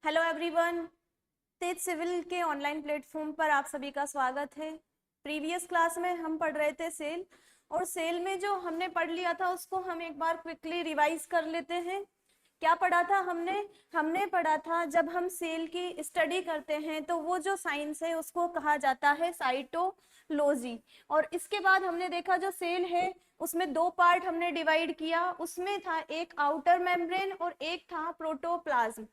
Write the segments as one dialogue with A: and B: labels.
A: Hello everyone, तेज civil के online platform पर आप सभी का स्वागत है। प्रीवियस क्लास में हम पढ़ रहे थे सेल, और सेल में जो हमने पढ़ लिया था उसको हम एक बार क्विकली रिवाइज कर लेते हैं। क्या पढ़ा था हमने? हमने पढ़ा था जब हम सेल की स्टडी करते हैं तो वो जो साइंस है उसको कहा जाता है साइटोलॉजी। और इसके बाद हमने देखा जो सेल है उसमें दो पार्ट हमने डिवाइड किया, उसमें था एक आउटर मेम्ब्रेन और एक था प्रोटोप्लाज्म।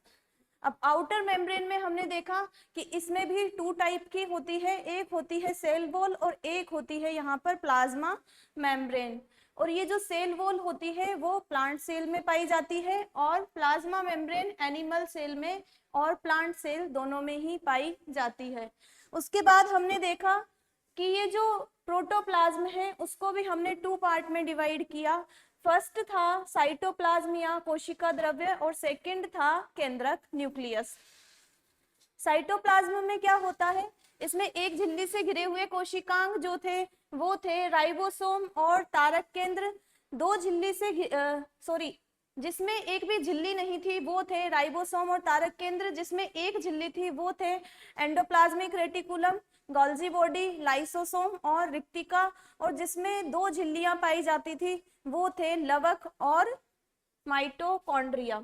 A: अब आउटर मेम्ब्रेन में हमने देखा कि इसमें भी टू टाइप की होती है, एक होती है सेल वॉल और एक होती है यहाँ पर प्लाज्मा मेम्ब्रेन। और ये जो सेल वॉल होती है वो प्लांट सेल में पाई जाती है और प्लाज्मा मेम्ब्रेन एनिमल सेल में और प्लांट सेल दोनों में ही पाई जाती है। उसके बाद हमने देखा कि ये जो प्रोटोप्लाज्म है उसको भी हमने टू पार्ट में डिवाइड किया। फर्स्ट था साइटोप्लाज्म या कोशिका द्रव्य और सेकंड था केंद्रक न्यूक्लियस। साइटोप्लाज्म में क्या होता है? इसमें एक झिल्ली से घिरे हुए कोशिकांग जो थे वो थे राइबोसोम और तारक केंद्र। दो झिल्ली से जिसमें एक भी झिल्ली नहीं थी वो थे राइबोसोम और तारक केंद्र। जिसमें एक झिल्ली थी वो थे endoplasmic reticulum, Golgi body, lysosome और रिक्टिका। और जिसमें दो झिल्लियां पाई जाती थी वो थे लवक और माइटोकॉन्ड्रिया।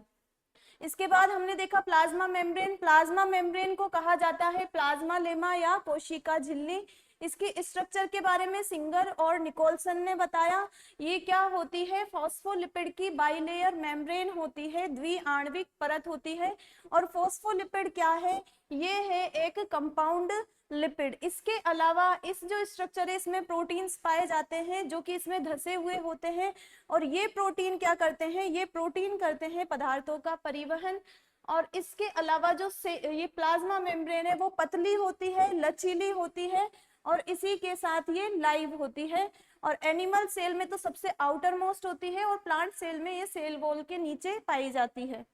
A: इसके बाद हमने देखा प्लाज्मा मेम्ब्रेन। प्लाज्मा मेम्ब्रेन को कहा जाता है प्लाज्मा लेमा या कोशिका झिल्ली। इसकी स्ट्रक्चर के बारे में सिंगर और निकोलसन ने बताया। ये क्या होती है? फॉस्फोलिपिड की बाइलेयर मेम्ब्रेन होती है, द्विआण्विक परत होती है। और फॉस्फोलिपिड क्या है? ये है एक कंपाउंड लिपिड। इसके अलावा इस जो स्ट्रक्चर है इसमें प्रोटीन्स पाए जाते हैं जो कि इसमें धसे हुए होते हैं। और ये प्रोटीन क्या करते हैं? ये प्रोटीन करते हैं पदार्थों का परिवहन। और इसके अलावा जो ये प्लाज्मा मेम्ब्रेन है वो पतली होती है, लचीली होती है और इसी के साथ ये लाइव होती है। और एनिमल सेल में तो सबसे आउटर मोस्ट होती है और प्लांट सेल में ये सेल वॉल के नीचे पाई जाती है।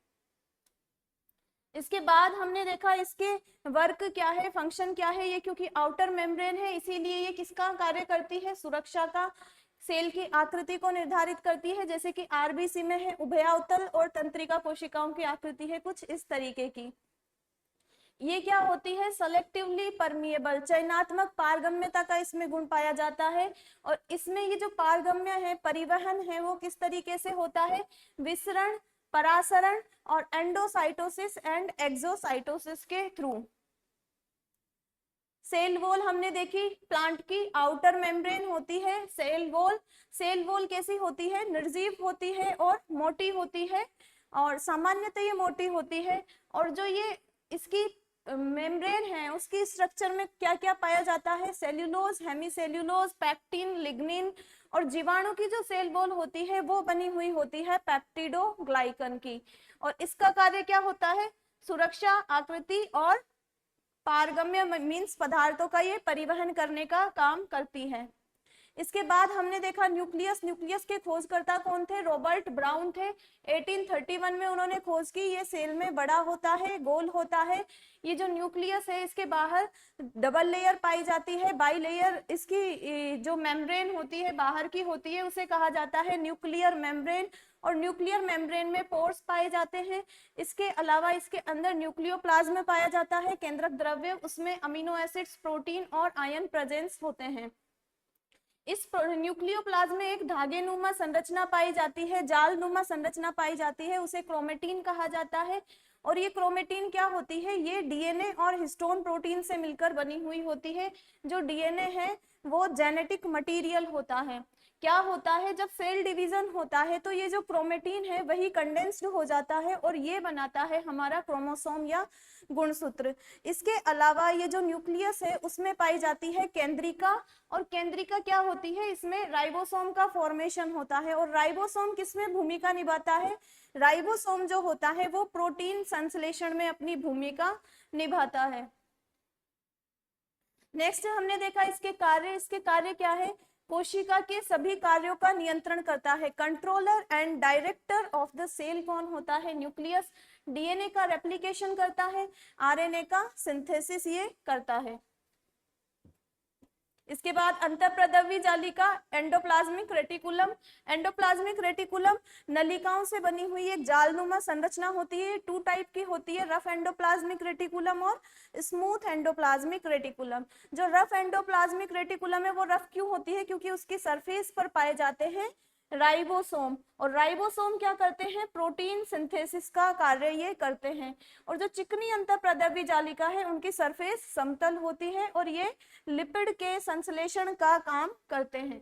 A: इसके बाद हमने देखा इसके वर्क क्या है, फंक्शन क्या है। ये क्योंकि आउटर मेम्ब्रेन है इसीलिए ये किसका कार्य करती है? सुरक्षा का। सेल की आकृति को निर्धारित करती है, जैसे कि आरबीसी में है उभयावतल और तंत्रिका कोशिकाओं की आकृति है कुछ इस तरीके की। ये क्या होती है? सेलेक्टिवली परमिएबल, चयनात्मक पारगम्यता का इसमें गुण पाया जाता है। और इसमें ये जो पारगम्य है, परिवहन है, वो किस तरीके से होता है? विसरण, परासरण और एंडोसाइटोसिस एंड एक्सोसाइटोसिस के थ्रू। सेल वॉल हमने देखी, प्लांट की आउटर मेम्ब्रेन होती है सेल वॉल। सेल वॉल कैसी होती है? निर्जीव होती है और मोटी होती है, और सामान्यतः ये मोटी होती है। और जो ये इसकी मेम्ब्रेन है उसकी स्ट्रक्चर में क्या क्या पाया जाता है? Cellulose, hemicellulose, pectin, lignin. और जीवाणु की जो सेल वॉल होती है वो बनी हुई होती है पेप्टिडोग्लाइकन की। और इसका कार्य क्या होता है? सुरक्षा, आकृति और पारगम्य मीन्स पदार्थों का ये परिवहन करने का काम करती है। इसके बाद हमने देखा न्यूक्लियस। न्यूक्लियस के खोजकर्ता कौन थे? रॉबर्ट ब्राउन थे। 1831 में उन्होंने खोज की। ये सेल में बड़ा होता है, गोल होता है। ये जो न्यूक्लियस है इसके बाहर डबल लेयर पाई जाती है, बाई लेयर। इसकी जो मेम्ब्रेन होती है बाहर की होती है उसे कहा जाता है न्यूक्लियर मेम्ब्रेन। और न्यूक्लियर मेम्ब्रेन में पोर्स पाए जाते हैं। इसके अलावा इसके अंदर न्यूक्लियोप्लाज्म पाया जाता है, केंद्रक द्रव्य। उसमें अमीनो एसिड्स, प्रोटीन और आयन प्रेजेंस होते हैं। इस न्यूक्लियोप्लाज्म में एक धागे नुमा संरचना पाई जाती है, जाल नुमा संरचना पाई जाती है, उसे क्रोमेटिन कहा जाता है। और ये क्रोमेटिन क्या होती है? ये डीएनए और हिस्टोन प्रोटीन से मिलकर बनी हुई होती है। जो डीएनए है वो जेनेटिक मटेरियल होता है। क्या होता है? जब सेल डिवीजन होता है तो ये जो क्रोमेटिन है वही कंडेंस्ड हो जाता है और ये बनाता है हमारा क्रोमोसोम या गुणसूत्र। इसके अलावा ये जो न्यूक्लियस है उसमें पाई जाती है केंद्रिका। और केंद्रिका क्या होती है? इसमें राइबोसोम का फॉर्मेशन होता है। और राइबोसोम किसमें भूमिका निभाता है? राइबोसोम जो होता है वो प्रोटीन संश्लेषण में अपनी भूमिका निभाता है। नेक्स्ट हमने देखा इसके कार्य। इसके कार्य क्या है? कोशिका के सभी कार्यों का नियंत्रण करता है। Controller and director of the cell कौन होता है? न्यूक्लियस। डीएनए का रेप्लिकेशन करता है, आरएनए का सिंथेसिस ये करता है। इसके बाद अंतःप्रद्रवी जालिका एंडोप्लाज्मिक रेटिकुलम। एंडोप्लाज्मिक रेटिकुलम नलिकाओं से बनी हुई एक जालनुमा संरचना होती है। टू टाइप की होती है, रफ एंडोप्लाज्मिक रेटिकुलम और स्मूथ एंडोप्लाज्मिक रेटिकुलम। जो रफ एंडोप्लाज्मिक रेटिकुलम है वो रफ क्यों होती है? क्योंकि उसकी सरफेस पर पाए जाते हैं राइबोसोम, और राइबोसोम क्या करते हैं? प्रोटीन सिंथेसिस का कार्य ये करते हैं। और जो चिकनी अंतःप्रद्रवी जालिका है उनकी सरफेस समतल होती है और ये लिपिड के संश्लेषण का काम करते हैं।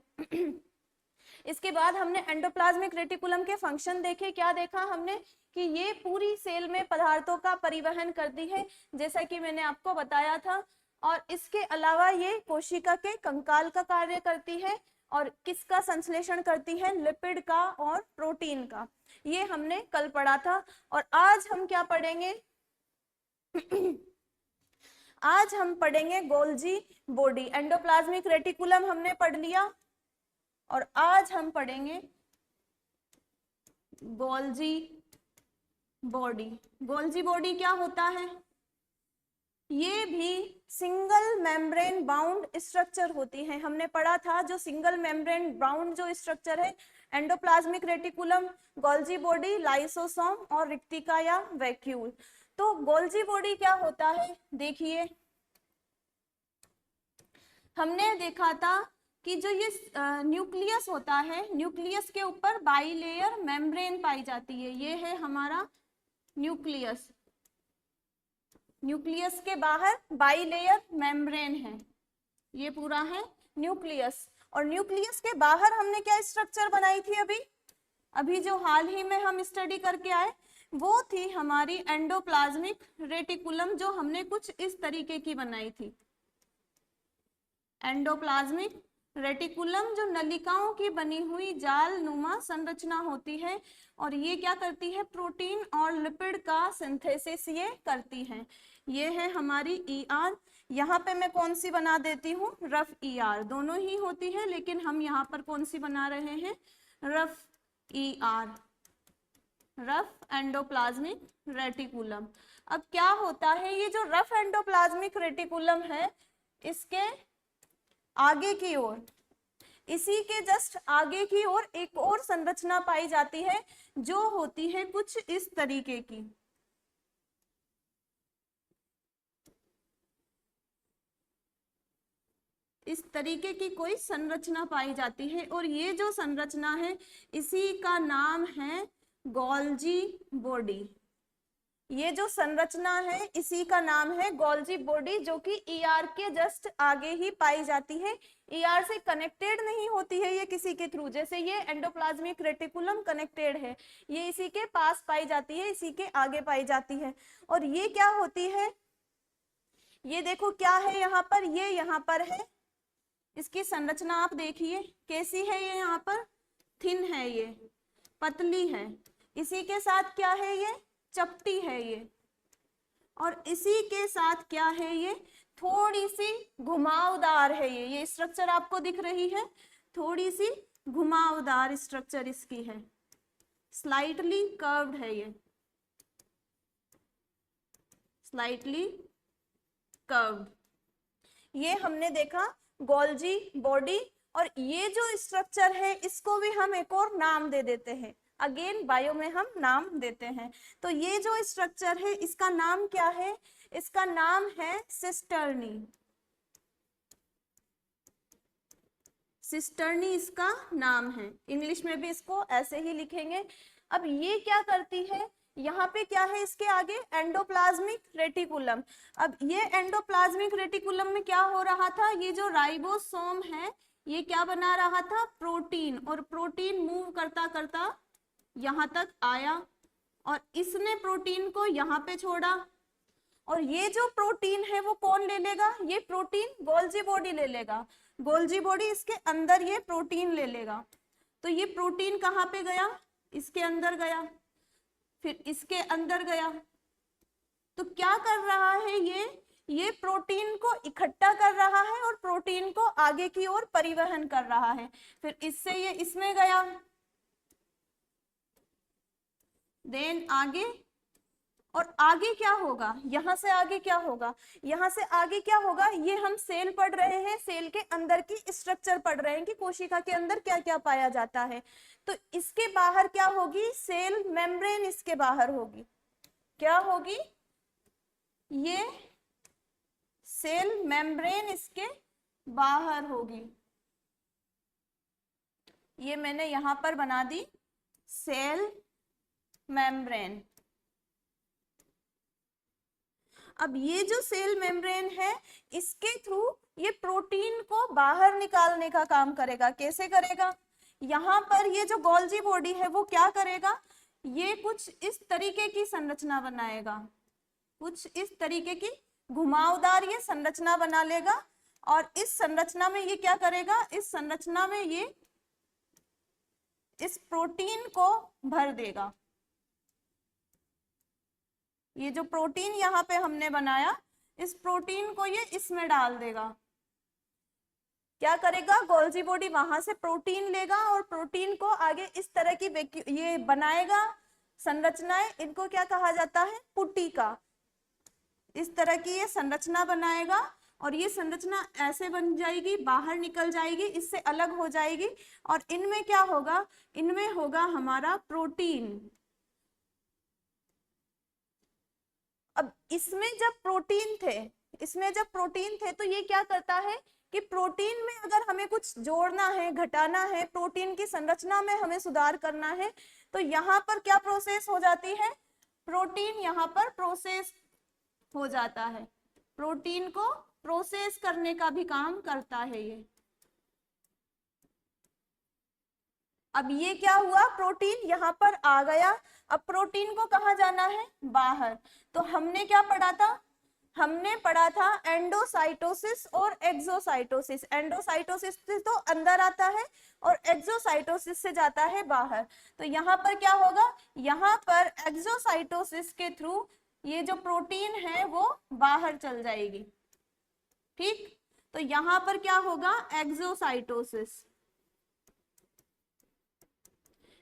A: इसके बाद हमने एंडोप्लाज्मिक रेटिकुलम के फंक्शन देखे। क्या देखा हमने? कि ये पूरी सेल में पदार्थों का परिवहन करती है, जैसा कि मैंने आपको बताया था। और इसके अलावा ये कोशिका के कंकाल का कार्य करती है और किसका संश्लेषण करती है? लिपिड का और प्रोटीन का। ये हमने कल पढ़ा था। और आज हम क्या पढ़ेंगे? आज हम पढ़ेंगे गोल्जी बॉडी। एंडोप्लाज्मिक रेटिकुलम हमने पढ़ लिया और आज हम पढ़ेंगे गोल्जी बॉडी। गोल्जी बॉडी क्या होता है? ये भी सिंगल मेम्ब्रेन बाउंड स्ट्रक्चर होती है। हमने पढ़ा था जो सिंगल मेम्ब्रेन बाउंड जो स्ट्रक्चर है, endoplasmic reticulum, Golgi body, lysosome और रिक्तिका या वैक्यूल। तो गोल्जी बॉडी क्या होता है? देखिए, हमने देखा था कि जो ये न्यूक्लियस होता है, न्यूक्लियस के ऊपर बाइलेयर मेम्ब्रेन पाई जाती है। ये है हमारा न्यूक्लियस। न्यूक्लियस के बाहर बाइलेयर मेम्ब्रेन है, ये पूरा है न्यूक्लियस। और न्यूक्लियस के बाहर हमने क्या स्ट्रक्चर बनाई थी? अभी जो हाल ही में हम स्टडी करके आए वो थी हमारी एंडोप्लाज्मिक रेटिकुलम, जो हमने कुछ इस तरीके की बनाई थी। एंडोप्लाज्मिक रेटिकुलम जो नलिकाओं की बनी हुई जाल नुमा संरचना होती है और ये क्या करती है? प्रोटीन और लिपिड का सिंथेसिस ये करती है। ये है हमारी ER। यहाँ पे मैं कौन सी बना देती हूँ? Rough ER। दोनों ही होती है लेकिन हम यहाँ पर कौन सी बना रहे हैं? Rough ER, rough endoplasmic reticulum. अब क्या होता है? ये जो रफ एंडोप्लाज्मिक रेटिकुलम है, इसके आगे की ओर, इसी के जस्ट आगे की ओर एक और संरचना पाई जाती है जो होती है कुछ इस तरीके की। इस तरीके की कोई संरचना पाई जाती है और ये जो संरचना है इसी का नाम है गोल्जी बॉडी। ये जो संरचना है इसी का नाम है गोल्जी बॉडी, जो कि ER के जस्ट आगे ही पाई जाती है। ER से कनेक्टेड नहीं होती है ये किसी के थ्रू, जैसे ये एंडोप्लाज्मिक रेटिकुलम कनेक्टेड है, ये इसी के पास पाई जाती है, इसी के आगे पाई जाती है। और ये क्या होती है? ये देखो क्या है यहाँ पर, ये यहाँ पर है। इसकी संरचना आप देखिए कैसी है। ये यहाँ पर थिन है, ये पतली है। इसी के साथ क्या है? ये चपटी है ये। और इसी के साथ क्या है? ये थोड़ी सी घुमावदार है। ये स्ट्रक्चर आपको दिख रही है, थोड़ी सी घुमावदार स्ट्रक्चर इसकी है, स्लाइटली कर्व्ड है ये, स्लाइटली कर्व्ड। ये हमने देखा गोल्जी बॉडी। और ये जो स्ट्रक्चर है इसको भी हम एक और नाम दे देते हैं, अगेन बायो में हम नाम देते हैं। तो ये जो स्ट्रक्चर है इसका नाम क्या है? इसका नाम है सिस्टर्नी। सिस्टर्नी इसका नाम है, इंग्लिश में भी इसको ऐसे ही लिखेंगे। अब ये क्या करती है? यहाँ पे क्या है इसके आगे? Endoplasmic reticulum. अब ये एंडोप्लाज्मिक रेटिकुलम में क्या हो रहा था? ये जो राइबोसोम है ये क्या बना रहा था? प्रोटीन। और प्रोटीन मूव करता करता यहाँ तक आया और इसने प्रोटीन को यहाँ पे छोड़ा। और ये जो प्रोटीन है वो कौन ले लेगा? ये प्रोटीन गोल्जी बॉडी ले लेगा। गोल्जी बॉडी इसके अंदर ये प्रोटीन ले लेगा। तो ये प्रोटीन कहाँ पे गया? इसके अंदर गया, फिर इसके अंदर गया। तो क्या कर रहा है ये प्रोटीन को इकट्ठा कर रहा है और प्रोटीन को आगे की ओर परिवहन कर रहा है। फिर इससे ये इसमें गया, देन आगे, और आगे क्या होगा, यहां से आगे क्या होगा, यहां से आगे क्या होगा, ये हम सेल पढ़ रहे हैं, सेल के अंदर की स्ट्रक्चर पढ़ रहे हैं कि कोशिका के अंदर क्या क्या पाया जाता है। तो इसके बाहर क्या होगी, सेल मेम्ब्रेन इसके बाहर होगी, क्या होगी, ये सेल मेम्ब्रेन इसके बाहर होगी। ये मैंने यहां पर बना दी सेल मेम्ब्रेन। अब ये जो सेल मेम्ब्रेन है, इसके थ्रू ये प्रोटीन को बाहर निकालने का काम करेगा। कैसे करेगा, यहाँ पर ये जो गोल्जी बॉडी है वो क्या करेगा, ये कुछ इस तरीके की संरचना बनाएगा, कुछ इस तरीके की घुमावदार ये संरचना बना लेगा। और इस संरचना में ये क्या करेगा, इस संरचना में ये इस प्रोटीन को भर देगा। ये जो प्रोटीन यहाँ पे हमने बनाया, इस प्रोटीन को ये इसमें डाल देगा। क्या करेगा, गोल्जी बॉडी वहां से प्रोटीन लेगा और प्रोटीन को आगे इस तरह की ये बनाएगा संरचनाएं। इनको क्या कहा जाता है, पुटिका। इस तरह की ये संरचना बनाएगा और ये संरचना ऐसे बन जाएगी, बाहर निकल जाएगी, इससे अलग हो जाएगी। और इनमें क्या होगा, इनमें होगा हमारा प्रोटीन। अब इसमें जब प्रोटीन थे, इसमें जब प्रोटीन थे तो ये क्या करता है कि प्रोटीन में अगर हमें कुछ जोड़ना है, घटाना है, प्रोटीन की संरचना में हमें सुधार करना है, तो यहाँ पर क्या प्रोसेस हो जाती है, प्रोटीन यहाँ पर प्रोसेस हो जाता है। प्रोटीन को प्रोसेस करने का भी काम करता है ये। अब ये क्या हुआ, प्रोटीन यहाँ पर आ गया। अब प्रोटीन को कहाँ जाना है, बाहर। तो हमने क्या पढ़ा था, हमने पढ़ा था एंडोसाइटोसिस और एक्सोसाइटोसिस। एंडोसाइटोसिस से तो अंदर आता है और एक्सोसाइटोसिस से जाता है बाहर। तो यहाँ पर क्या होगा, यहाँ पर एक्सोसाइटोसिस के थ्रू ये जो प्रोटीन है वो बाहर चल जाएगी। ठीक, तो यहाँ पर क्या होगा, एक्सोसाइटोसिस।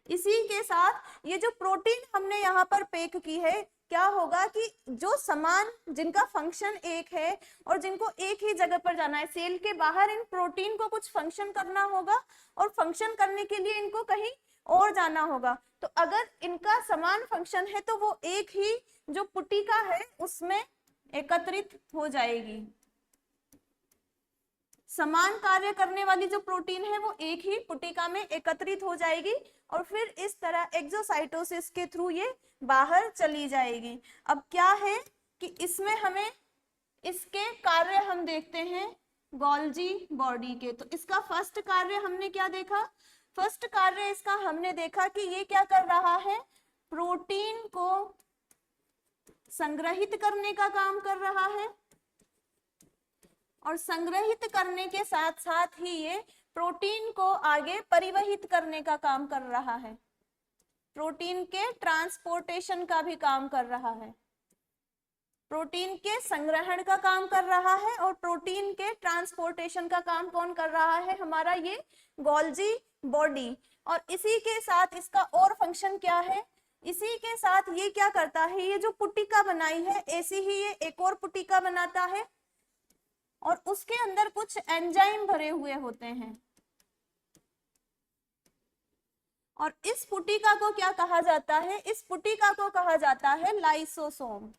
A: इसी के साथ ये जो प्रोटीन हमने यहाँ पर पैक की है, क्या होगा कि जो समान, जिनका फंक्शन एक है और जिनको एक ही जगह पर जाना है, सेल के बाहर इन प्रोटीन को कुछ फंक्शन करना होगा और फंक्शन करने के लिए इनको कहीं और जाना होगा। तो अगर इनका समान फंक्शन है तो वो एक ही जो पुटिका है उसमें एकत्रित हो जाएगी। समान कार्य करने वाली जो प्रोटीन है वो एक ही पुटिका में एकत्रित हो जाएगी और फिर इस तरह एक्सोसाइटोसिस के थ्रू ये बाहर चली जाएगी। अब क्या है कि इसमें हमें इसके कार्य हम देखते हैं गोल्जी बॉडी के। तो इसका फर्स्ट कार्य हमने क्या देखा, फर्स्ट कार्य इसका हमने देखा कि ये क्या कर रहा है, प्रोटीन को संग्रहित करने का काम कर रहा है और संग्रहित करने के साथ साथ ही ये प्रोटीन को आगे परिवहित करने का काम कर रहा है। प्रोटीन के ट्रांसपोर्टेशन का भी काम कर रहा है, प्रोटीन के संग्रहण का काम कर रहा है और प्रोटीन के ट्रांसपोर्टेशन का काम कौन कर रहा है, हमारा ये गोल्जी बॉडी। और इसी के साथ इसका और फंक्शन क्या है, इसी के साथ ये क्या करता है, ये जो पुटिका बनाई है ऐसी ही ये एक और पुटिका बनाता है और उसके अंदर कुछ एंजाइम भरे हुए होते हैं और इस पुटिका को क्या कहा जाता है, इस पुटिका को कहा जाता है लाइसोसोम।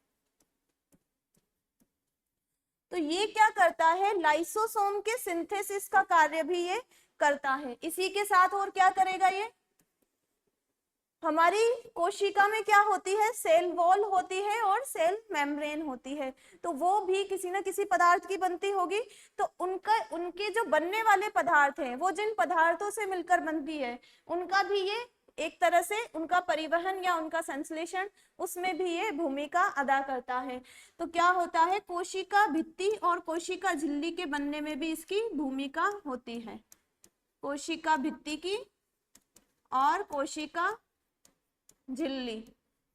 A: तो ये क्या करता है, लाइसोसोम के सिंथेसिस का कार्य भी ये करता है। इसी के साथ और क्या करेगा, ये हमारी कोशिका में क्या होती है, सेल वॉल होती है और सेल मेम्ब्रेन होती है। तो वो भी किसी ना किसी पदार्थ की बनती होगी। तो उनके जो बनने वाले पदार्थ हैं वो जिन पदार्थों से मिलकर बनती है उनका भी ये एक तरह से उनका परिवहन या उनका संश्लेषण, उसमें भी ये भूमिका अदा करता है। तो क्या होता है, कोशिका भित्ति और कोशिका झिल्ली के बनने में भी इसकी भूमिका होती है। कोशिका भित्ति की और कोशिका झिल्ली,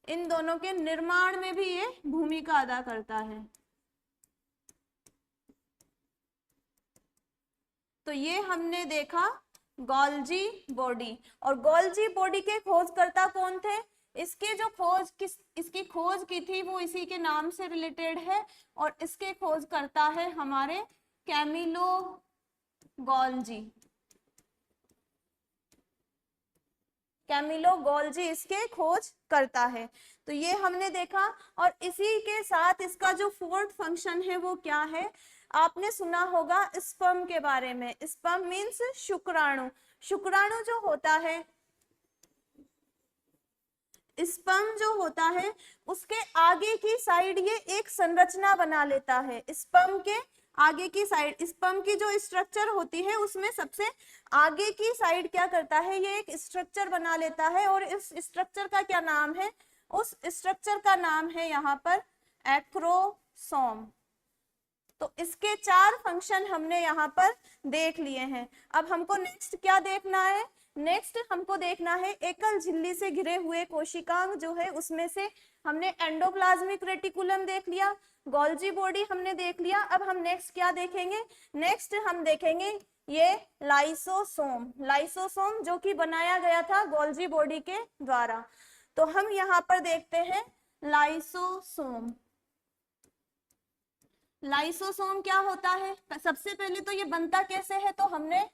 A: इन दोनों के निर्माण में भी ये भूमिका अदा करता है। तो ये हमने देखा गोल्जी बॉडी। और गोल्जी बॉडी के खोजकर्ता कौन थे, इसके जो खोज इसकी खोज की थी वो इसी के नाम से रिलेटेड है, और इसके खोज करता है हमारे कैमिलो गोल्जी। कैमिलो गोल्जी इसके खोज करता है। तो ये हमने देखा, और इसी के साथ इसका जो फोर्थ फंक्शन है वो क्या है, आपने सुना होगा स्पर्म के बारे में। स्पर्म मीन्स शुक्राणु। शुक्राणु जो होता है, स्पर्म जो होता है, उसके आगे की साइड ये एक संरचना बना लेता है। स्पर्म के आगे की साइड, स्पर्म की जो स्ट्रक्चर होती है उसमें सबसे आगे की साइड क्या करता है, ये एक स्ट्रक्चर बना लेता है, और इस स्ट्रक्चर का क्या नाम है, उस स्ट्रक्चर का नाम है यहाँ पर एक्रोसोम। तो इसके 4 फंक्शन हमने यहाँ पर देख लिए हैं। अब हमको नेक्स्ट क्या देखना है, नेक्स्ट हमको देखना है एकल झिल्ली से घिरे हुए कोशिकांग जो है, उसमें से हमने एंडोप्लाज्मिक रेटिकुलम देख लिया, गोल्जी बॉडी हमने देख लिया। अब हम नेक्स्ट क्या देखेंगे, नेक्स्ट हम देखेंगे ये लाइसोसोम। लाइसोसोम जो कि बनाया गया था गोल्जी बॉडी के द्वारा। तो हम यहाँ पर देखते हैं लाइसोसोम। लाइसोसोम क्या होता है, सबसे पहले तो ये बनता कैसे है, तो हमने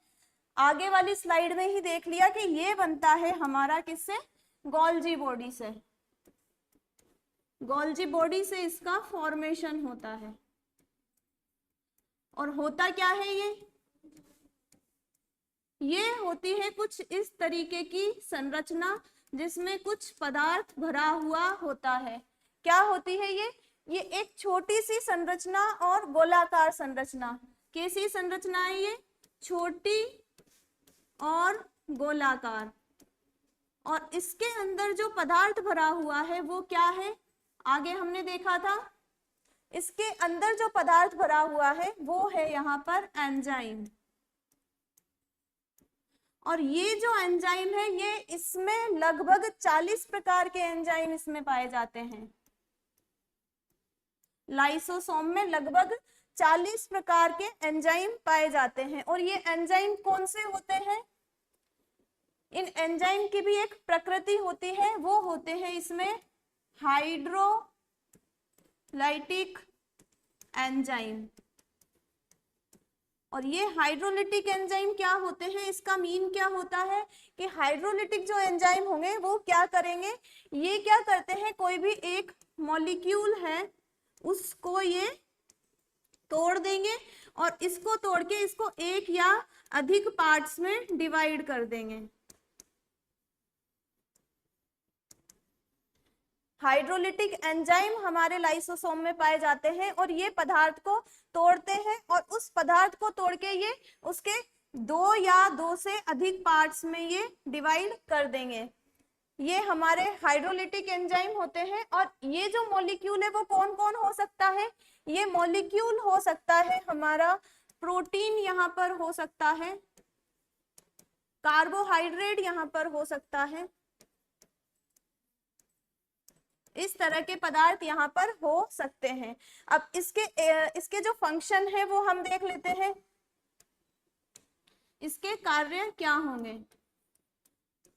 A: आगे वाली स्लाइड में ही देख लिया कि ये बनता है हमारा किससे, गोल्जी बॉडी से। गोल्जी बॉडी से इसका फॉर्मेशन होता है। और होता क्या है ये होती है कुछ इस तरीके की संरचना जिसमें कुछ पदार्थ भरा हुआ होता है। क्या होती है ये एक छोटी सी संरचना और गोलाकार संरचना। कैसी संरचना है ये, छोटी और गोलाकार, और इसके अंदर जो पदार्थ भरा हुआ है वो क्या है, आगे हमने देखा था, इसके अंदर जो पदार्थ भरा हुआ है वो है यहाँ पर एंजाइम। और ये जो एंजाइम है ये इसमें लगभग 40 प्रकार के एंजाइम इसमें पाए जाते हैं। लाइसोसोम में लगभग 40 प्रकार के एंजाइम पाए जाते हैं। और ये एंजाइम कौन से होते हैं, इन एंजाइम की भी एक प्रकृति होती है, वो होते हैं इसमें हाइड्रोलाइटिक एंजाइम। और ये हाइड्रोलिटिक एंजाइम क्या होते हैं, इसका मीन क्या होता है कि हाइड्रोलिटिक जो एंजाइम होंगे वो क्या करेंगे, ये क्या करते हैं, कोई भी एक मॉलिक्यूल है उसको ये तोड़ देंगे, और इसको तोड़ के इसको एक या अधिक पार्ट्स में डिवाइड कर देंगे। हाइड्रोलिटिक एंजाइम हमारे लाइसोसोम में पाए जाते हैं, और ये पदार्थ को तोड़ते हैं, और उस पदार्थ को तोड़ के ये उसके 2 या 2 से अधिक पार्ट्स में ये डिवाइड कर देंगे। ये हमारे हाइड्रोलिटिक एंजाइम होते हैं। और ये जो मॉलिक्यूल है वो कौन कौन हो सकता है, ये मॉलिक्यूल हो सकता है हमारा प्रोटीन, यहाँ पर हो सकता है कार्बोहाइड्रेट, यहाँ पर हो सकता है, इस तरह के पदार्थ यहाँ पर हो सकते हैं। अब इसके जो फंक्शन है वो हम देख लेते हैं, इसके कार्य क्या होंगे।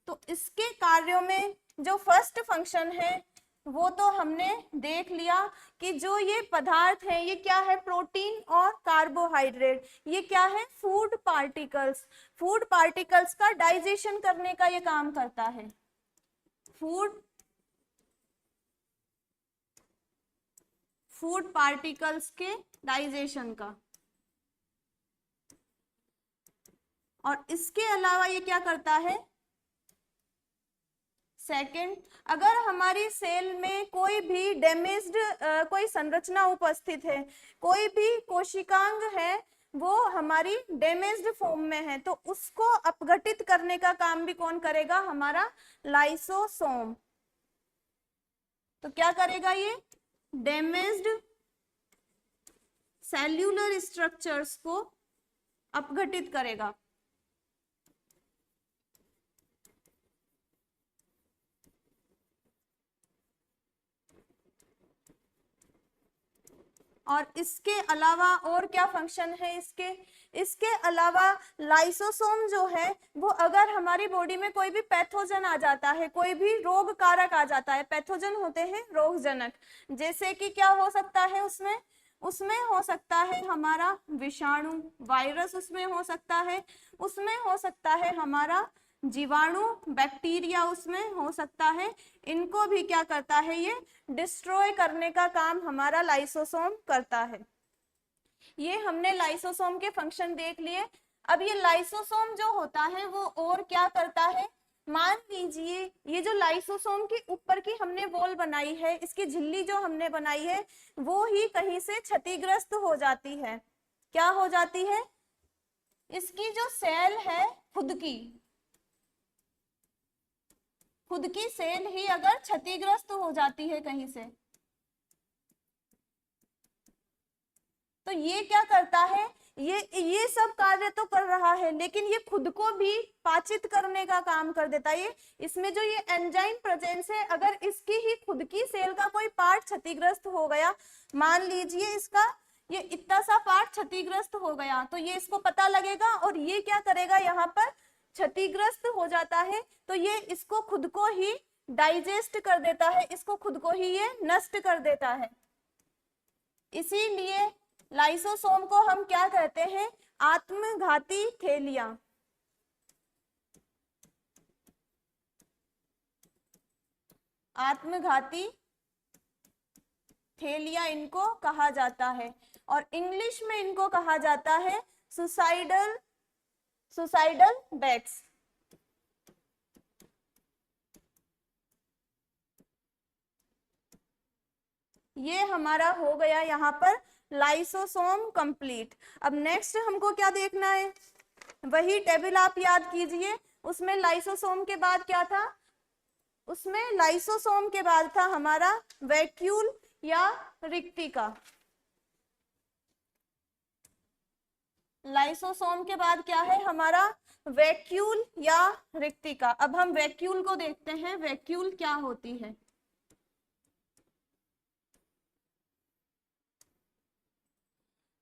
A: तो इसके कार्यों में जो फर्स्ट फंक्शन है वो तो हमने देख लिया कि जो ये पदार्थ है ये क्या है, प्रोटीन और कार्बोहाइड्रेट, ये क्या है, फूड पार्टिकल्स। फूड पार्टिकल्स का डाइजेशन करने का ये काम करता है, फूड पार्टिकल्स के डाइजेशन का। और इसके अलावा ये क्या करता है, सेकंड, अगर हमारी सेल में कोई भी डैमेज्ड कोई संरचना उपस्थित है, कोई भी कोशिकांग है वो हमारी डैमेज्ड फॉर्म में है, तो उसको अपघटित करने का काम भी कौन करेगा, हमारा लाइसोसोम। तो क्या करेगा, ये डैमेज्ड सेल्यूलर स्ट्रक्चर्स को अपघटित करेगा। और इसके अलावा और क्या फंक्शन है इसके? इसके अलावा लाइसोसोम जो है वो अगर हमारी बॉडी में कोई भी पैथोजन आ जाता है, कोई भी रोग कारक आ जाता है, पैथोजन होते हैं रोगजनक, जैसे कि क्या हो सकता है उसमें? उसमें हो सकता है हमारा विषाणु, वायरस उसमें हो सकता है, उसमें हो सकता है हमारा जीवाणु, बैक्टीरिया उसमें हो सकता है। इनको भी क्या करता है? ये डिस्ट्रॉय करने का काम हमारा लाइसोसोम करता है। ये हमने लाइसोसोम के फंक्शन देख लिए। अब ये लाइसोसोम जो होता है वो और क्या करता है? मान लीजिए ये जो लाइसोसोम के ऊपर की हमने वॉल बनाई है, इसकी झिल्ली जो हमने बनाई है, वो ही कहीं से क्षतिग्रस्त हो जाती है। क्या हो जाती है? इसकी जो सेल है खुद की सेल ही अगर क्षतिग्रस्त हो जाती है कहीं से, तो ये क्या करता है? ये सब कार्य तो कर रहा है, लेकिन ये खुद को भी पाचित करने का काम कर देता है। इसमें जो ये एंजाइम प्रेजेंस है, अगर इसकी ही खुद की सेल का कोई पार्ट क्षतिग्रस्त हो गया, मान लीजिए इसका ये इतना सा पार्ट क्षतिग्रस्त हो गया, तो ये इसको पता लगेगा और ये क्या करेगा? यहाँ पर क्षतिग्रस्त हो जाता है तो ये इसको खुद को ही डाइजेस्ट कर देता है, इसको खुद को ही ये नष्ट कर देता है। इसीलिए लाइसोसोम को हम क्या कहते हैं? आत्मघाती थैलियां। आत्मघाती थैलियां इनको कहा जाता है, और इंग्लिश में इनको कहा जाता है सुसाइडल बैग्स। ये हमारा हो गया यहाँ पर लाइसोसोम कंप्लीट। अब नेक्स्ट हमको क्या देखना है? वही टेबल आप याद कीजिए, उसमें लाइसोसोम के बाद क्या था? उसमें लाइसोसोम के बाद था हमारा वैक्यूल या रिक्तिका। लाइसोसोम के बाद क्या है हमारा? वैक्यूल या रिक्तिका। अब हम वैक्यूल को देखते हैं, वैक्यूल क्या होती है।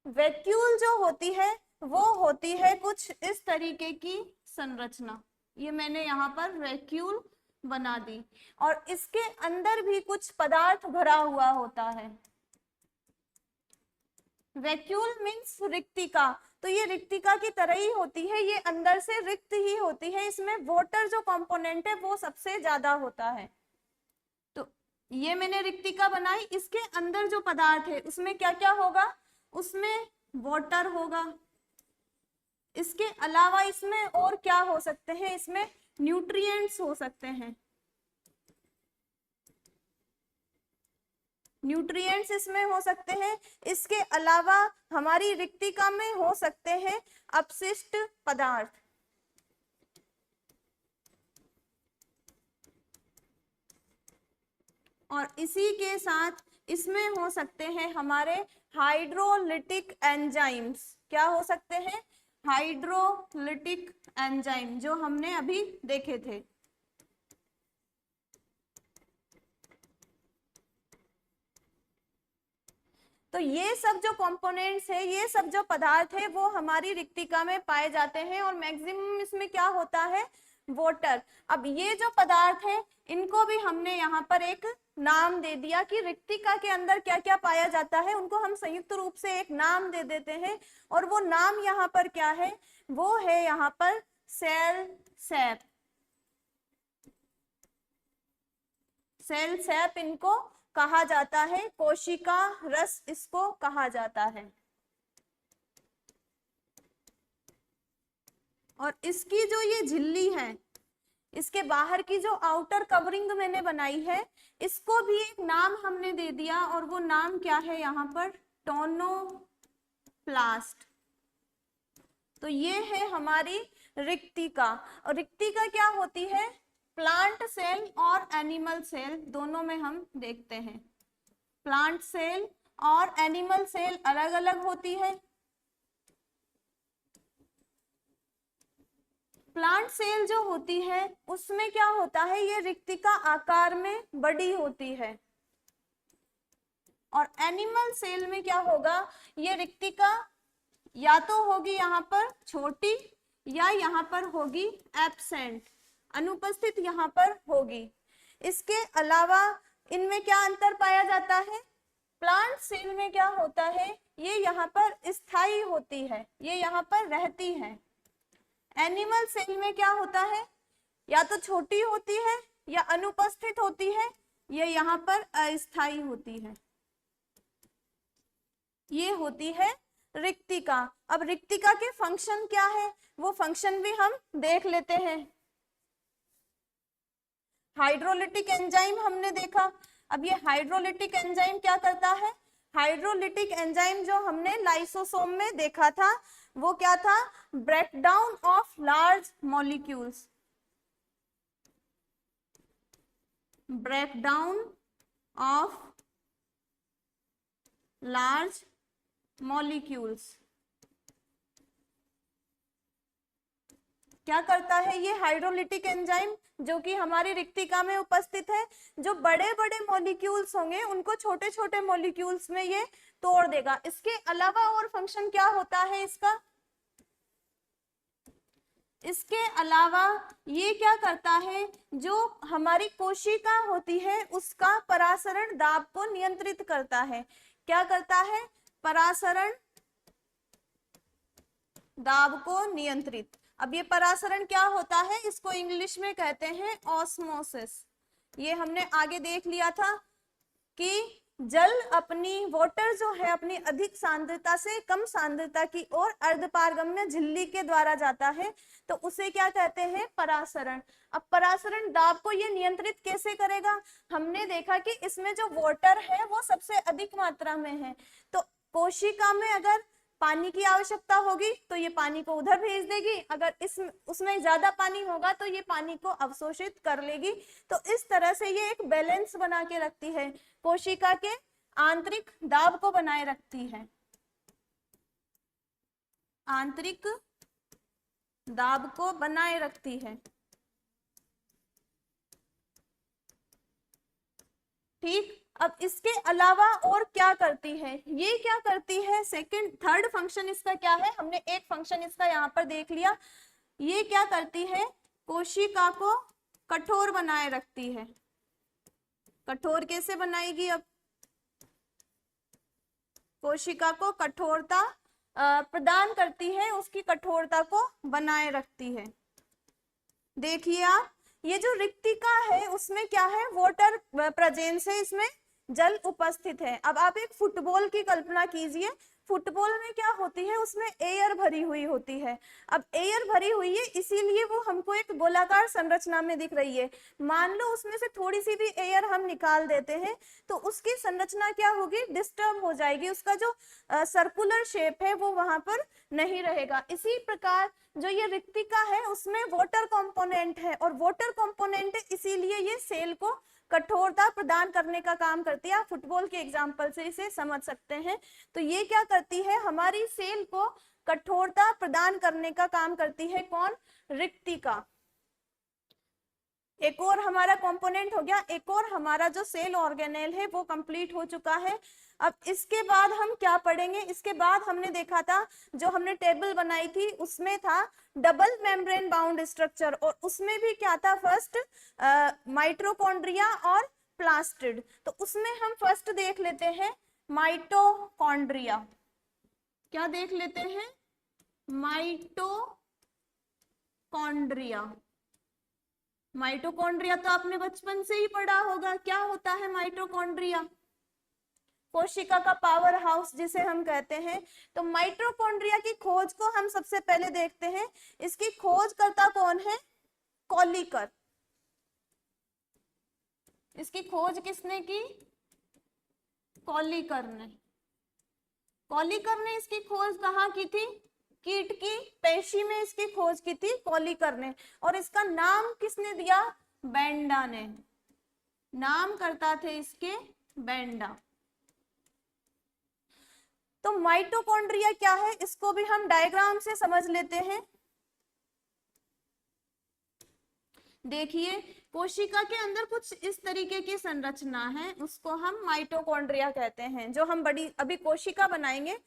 A: वैक्यूल जो होती है वो होती है कुछ इस तरीके की संरचना। ये मैंने यहाँ पर वैक्यूल बना दी, और इसके अंदर भी कुछ पदार्थ भरा हुआ होता है। वैक्यूल मीन्स रिक्तिका, तो ये रिक्तिका की तरह ही होती है, ये अंदर से रिक्त ही होती है, इसमें वाटर जो कंपोनेंट है वो सबसे ज्यादा होता है। तो ये मैंने रिक्तिका बनाई, इसके अंदर जो पदार्थ है उसमें क्या क्या होगा? उसमें वाटर होगा, इसके अलावा इसमें और क्या हो सकते हैं? इसमें न्यूट्रिएंट्स हो सकते हैं, न्यूट्रिएंट्स इसमें हो सकते हैं। इसके अलावा हमारी रिक्तिका में हो सकते हैं अपशिष्ट पदार्थ, और इसी के साथ इसमें हो सकते हैं हमारे हाइड्रोलिटिक एंजाइम्स। क्या हो सकते हैं? हाइड्रोलिटिक एंजाइम, जो हमने अभी देखे थे। तो ये सब जो कंपोनेंट्स है, ये सब जो पदार्थ है, वो हमारी रिक्तिका में पाए जाते हैं, और मैक्सिमम इसमें क्या होता है? वाटर। अब ये जो पदार्थ है इनको भी हमने यहाँ पर एक नाम दे दिया कि रिक्तिका के अंदर क्या क्या पाया जाता है, उनको हम संयुक्त रूप से एक नाम दे देते हैं, और वो नाम यहाँ पर क्या है? वो है यहाँ पर सेल सैप। सेल सैप इनको कहा जाता है, कोशिका रस इसको कहा जाता है। और इसकी जो ये झिल्ली है, इसके बाहर की जो आउटर कवरिंग मैंने बनाई है, इसको भी एक नाम हमने दे दिया, और वो नाम क्या है यहाँ पर? टोनोप्लास्ट। तो ये है हमारी रिक्तिका। और रिक्तिका क्या होती है? प्लांट सेल और एनिमल सेल दोनों में हम देखते हैं। प्लांट सेल और एनिमल सेल अलग अलग होती है। प्लांट सेल जो होती है उसमें क्या होता है? ये रिक्तिका आकार में बड़ी होती है, और एनिमल सेल में क्या होगा, ये रिक्तिका या तो होगी यहाँ पर छोटी या यहाँ पर होगी एब्सेंट, अनुपस्थित यहाँ पर होगी। इसके अलावा इनमें क्या अंतर पाया जाता है, प्लांट सेल में क्या होता है, ये यहाँ पर स्थायी होती है, ये यहाँ पर रहती है। एनिमल सेल में क्या होता है, या तो छोटी होती है या अनुपस्थित होती है, ये यहाँ पर अस्थायी होती है, ये होती है रिक्तिका। अब रिक्तिका के फंक्शन क्या है, वो फंक्शन भी हम देख लेते हैं। हाइड्रोलिटिक एंजाइम हमने देखा। अब ये हाइड्रोलिटिक एंजाइम क्या करता है, हाइड्रोलिटिक एंजाइम जो हमने लाइसोसोम में देखा था वो क्या था, breakdown of large molecules, breakdown of large molecules. क्या करता है ये हाइड्रोलिटिक एंजाइम, जो कि हमारी रिक्तिका में उपस्थित है, जो बड़े बड़े मॉलिक्यूल्स होंगे उनको छोटे छोटे मॉलिक्यूल्स में ये तोड़ देगा। इसके अलावा और फंक्शन क्या होता है इसका, इसके अलावा ये क्या करता है, जो हमारी कोशिका होती है उसका परासरण दाब को नियंत्रित करता है। क्या करता है, परासरण दाब को नियंत्रित। अब ये परासरण क्या होता है, इसको इंग्लिश में कहते हैं ऑस्मोसिस। ये हमने आगे देख लिया था कि जल अपनी वाटर जो है अपनी अधिक सांद्रता से कम सांद्रता की ओर अर्धपारगम्य झिल्ली के द्वारा जाता है, तो उसे क्या कहते हैं, परासरण। अब परासरण दाब को ये नियंत्रित कैसे करेगा, हमने देखा कि इसमें जो वाटर है वो सबसे अधिक मात्रा में है, तो कोशिका में अगर पानी की आवश्यकता होगी तो ये पानी को उधर भेज देगी, अगर उसमें ज्यादा पानी होगा तो ये पानी को अवशोषित कर लेगी। तो इस तरह से ये एक बैलेंस बना के रखती है, कोशिका के आंतरिक दाब को बनाए रखती है, आंतरिक दाब को बनाए रखती है। ठीक, अब इसके अलावा और क्या करती है, ये क्या करती है, सेकंड थर्ड फंक्शन इसका क्या है, हमने एक फंक्शन इसका यहाँ पर देख लिया। ये क्या करती है, कोशिका को कठोर बनाए रखती है। कठोर कैसे बनाएगी, अब कोशिका को कठोरता प्रदान करती है, उसकी कठोरता को बनाए रखती है। देखिए आप, ये जो रिक्तिका है उसमें क्या है, वाटर प्रेजेंस है, इसमें जल उपस्थित है। अब आप एक फुटबॉल की कल्पना कीजिए, फुटबॉल में क्या होती है, उसमें एयर भरी हुई होती है। अब एयर भरी हुई है इसीलिए वो हमको एक गोलाकार संरचना में दिख रही है। मान लो उसमें से थोड़ी सी भी एयर हम निकाल देते हैं तो उसकी संरचना क्या होगी, डिस्टर्ब हो जाएगी, उसका जो सर्कुलर शेप है वो वहां पर नहीं रहेगा। इसी प्रकार जो ये रिक्तिका है उसमें वाटर कंपोनेंट है, और वाटर कंपोनेंट है इसीलिए ये सेल को कठोरता प्रदान करने का काम करती है। आप फुटबॉल के एग्जांपल से इसे समझ सकते हैं। तो ये क्या करती है, हमारी सेल को कठोरता प्रदान करने का काम करती है, कौन, रिक्तिका। एक और हमारा कंपोनेंट हो गया, एक और हमारा जो सेल ऑर्गेनेल है वो कंप्लीट हो चुका है। अब इसके बाद हम क्या पढ़ेंगे, इसके बाद हमने देखा था, जो हमने टेबल बनाई थी उसमें था डबल मेम्ब्रेन बाउंड स्ट्रक्चर, और उसमें भी क्या था, फर्स्ट माइटोकॉन्ड्रिया और प्लास्टिड। तो उसमें हम फर्स्ट देख लेते हैं माइटोकॉन्ड्रिया। क्या देख लेते हैं, माइटोकॉन्ड्रिया। माइटोकॉन्ड्रिया तो आपने बचपन से ही पढ़ा होगा, क्या होता है माइटोकॉन्ड्रिया, कोशिका का पावर हाउस जिसे हम कहते हैं। तो माइटोकॉन्ड्रिया की खोज को हम सबसे पहले देखते हैं। इसकी खोजकर्ता कौन है, कॉलिकर। इसकी खोज किसने की, कॉलिकर ने। कॉलिकर ने इसकी खोज कहाँ की थी, कीट की पेशी में इसकी खोज की थी कॉलिकर ने, और इसका नाम किसने दिया, बेंडा ने। नाम करता थे इसके बेंडा। तो माइटोकॉन्ड्रिया क्या है, इसको भी हम डायग्राम से समझ लेते हैं। देखिए कोशिका के अंदर कुछ इस तरीके की संरचना है, उसको हम माइटोकॉन्ड्रिया कहते हैं। जो हम बड़ी अभी कोशिका बनाएंगे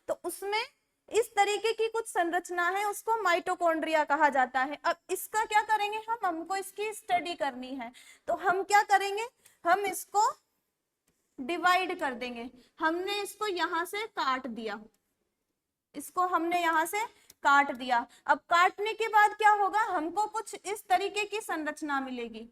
A: तो उसमें इस तरीके की कुछ संरचना है, उसको माइटोकॉन्ड्रिया कहा जाता है। अब इसका क्या करेंगे हम, हमको इसकी स्टडी करनी है, तो हम क्या करेंगे, हम इसको डिवाइड कर देंगे। हमने इसको यहां से काट दिया, इसको हमने यहां से काट दिया। अब काटने के बाद क्या होगा, हमको कुछ इस तरीके की संरचना मिलेगी।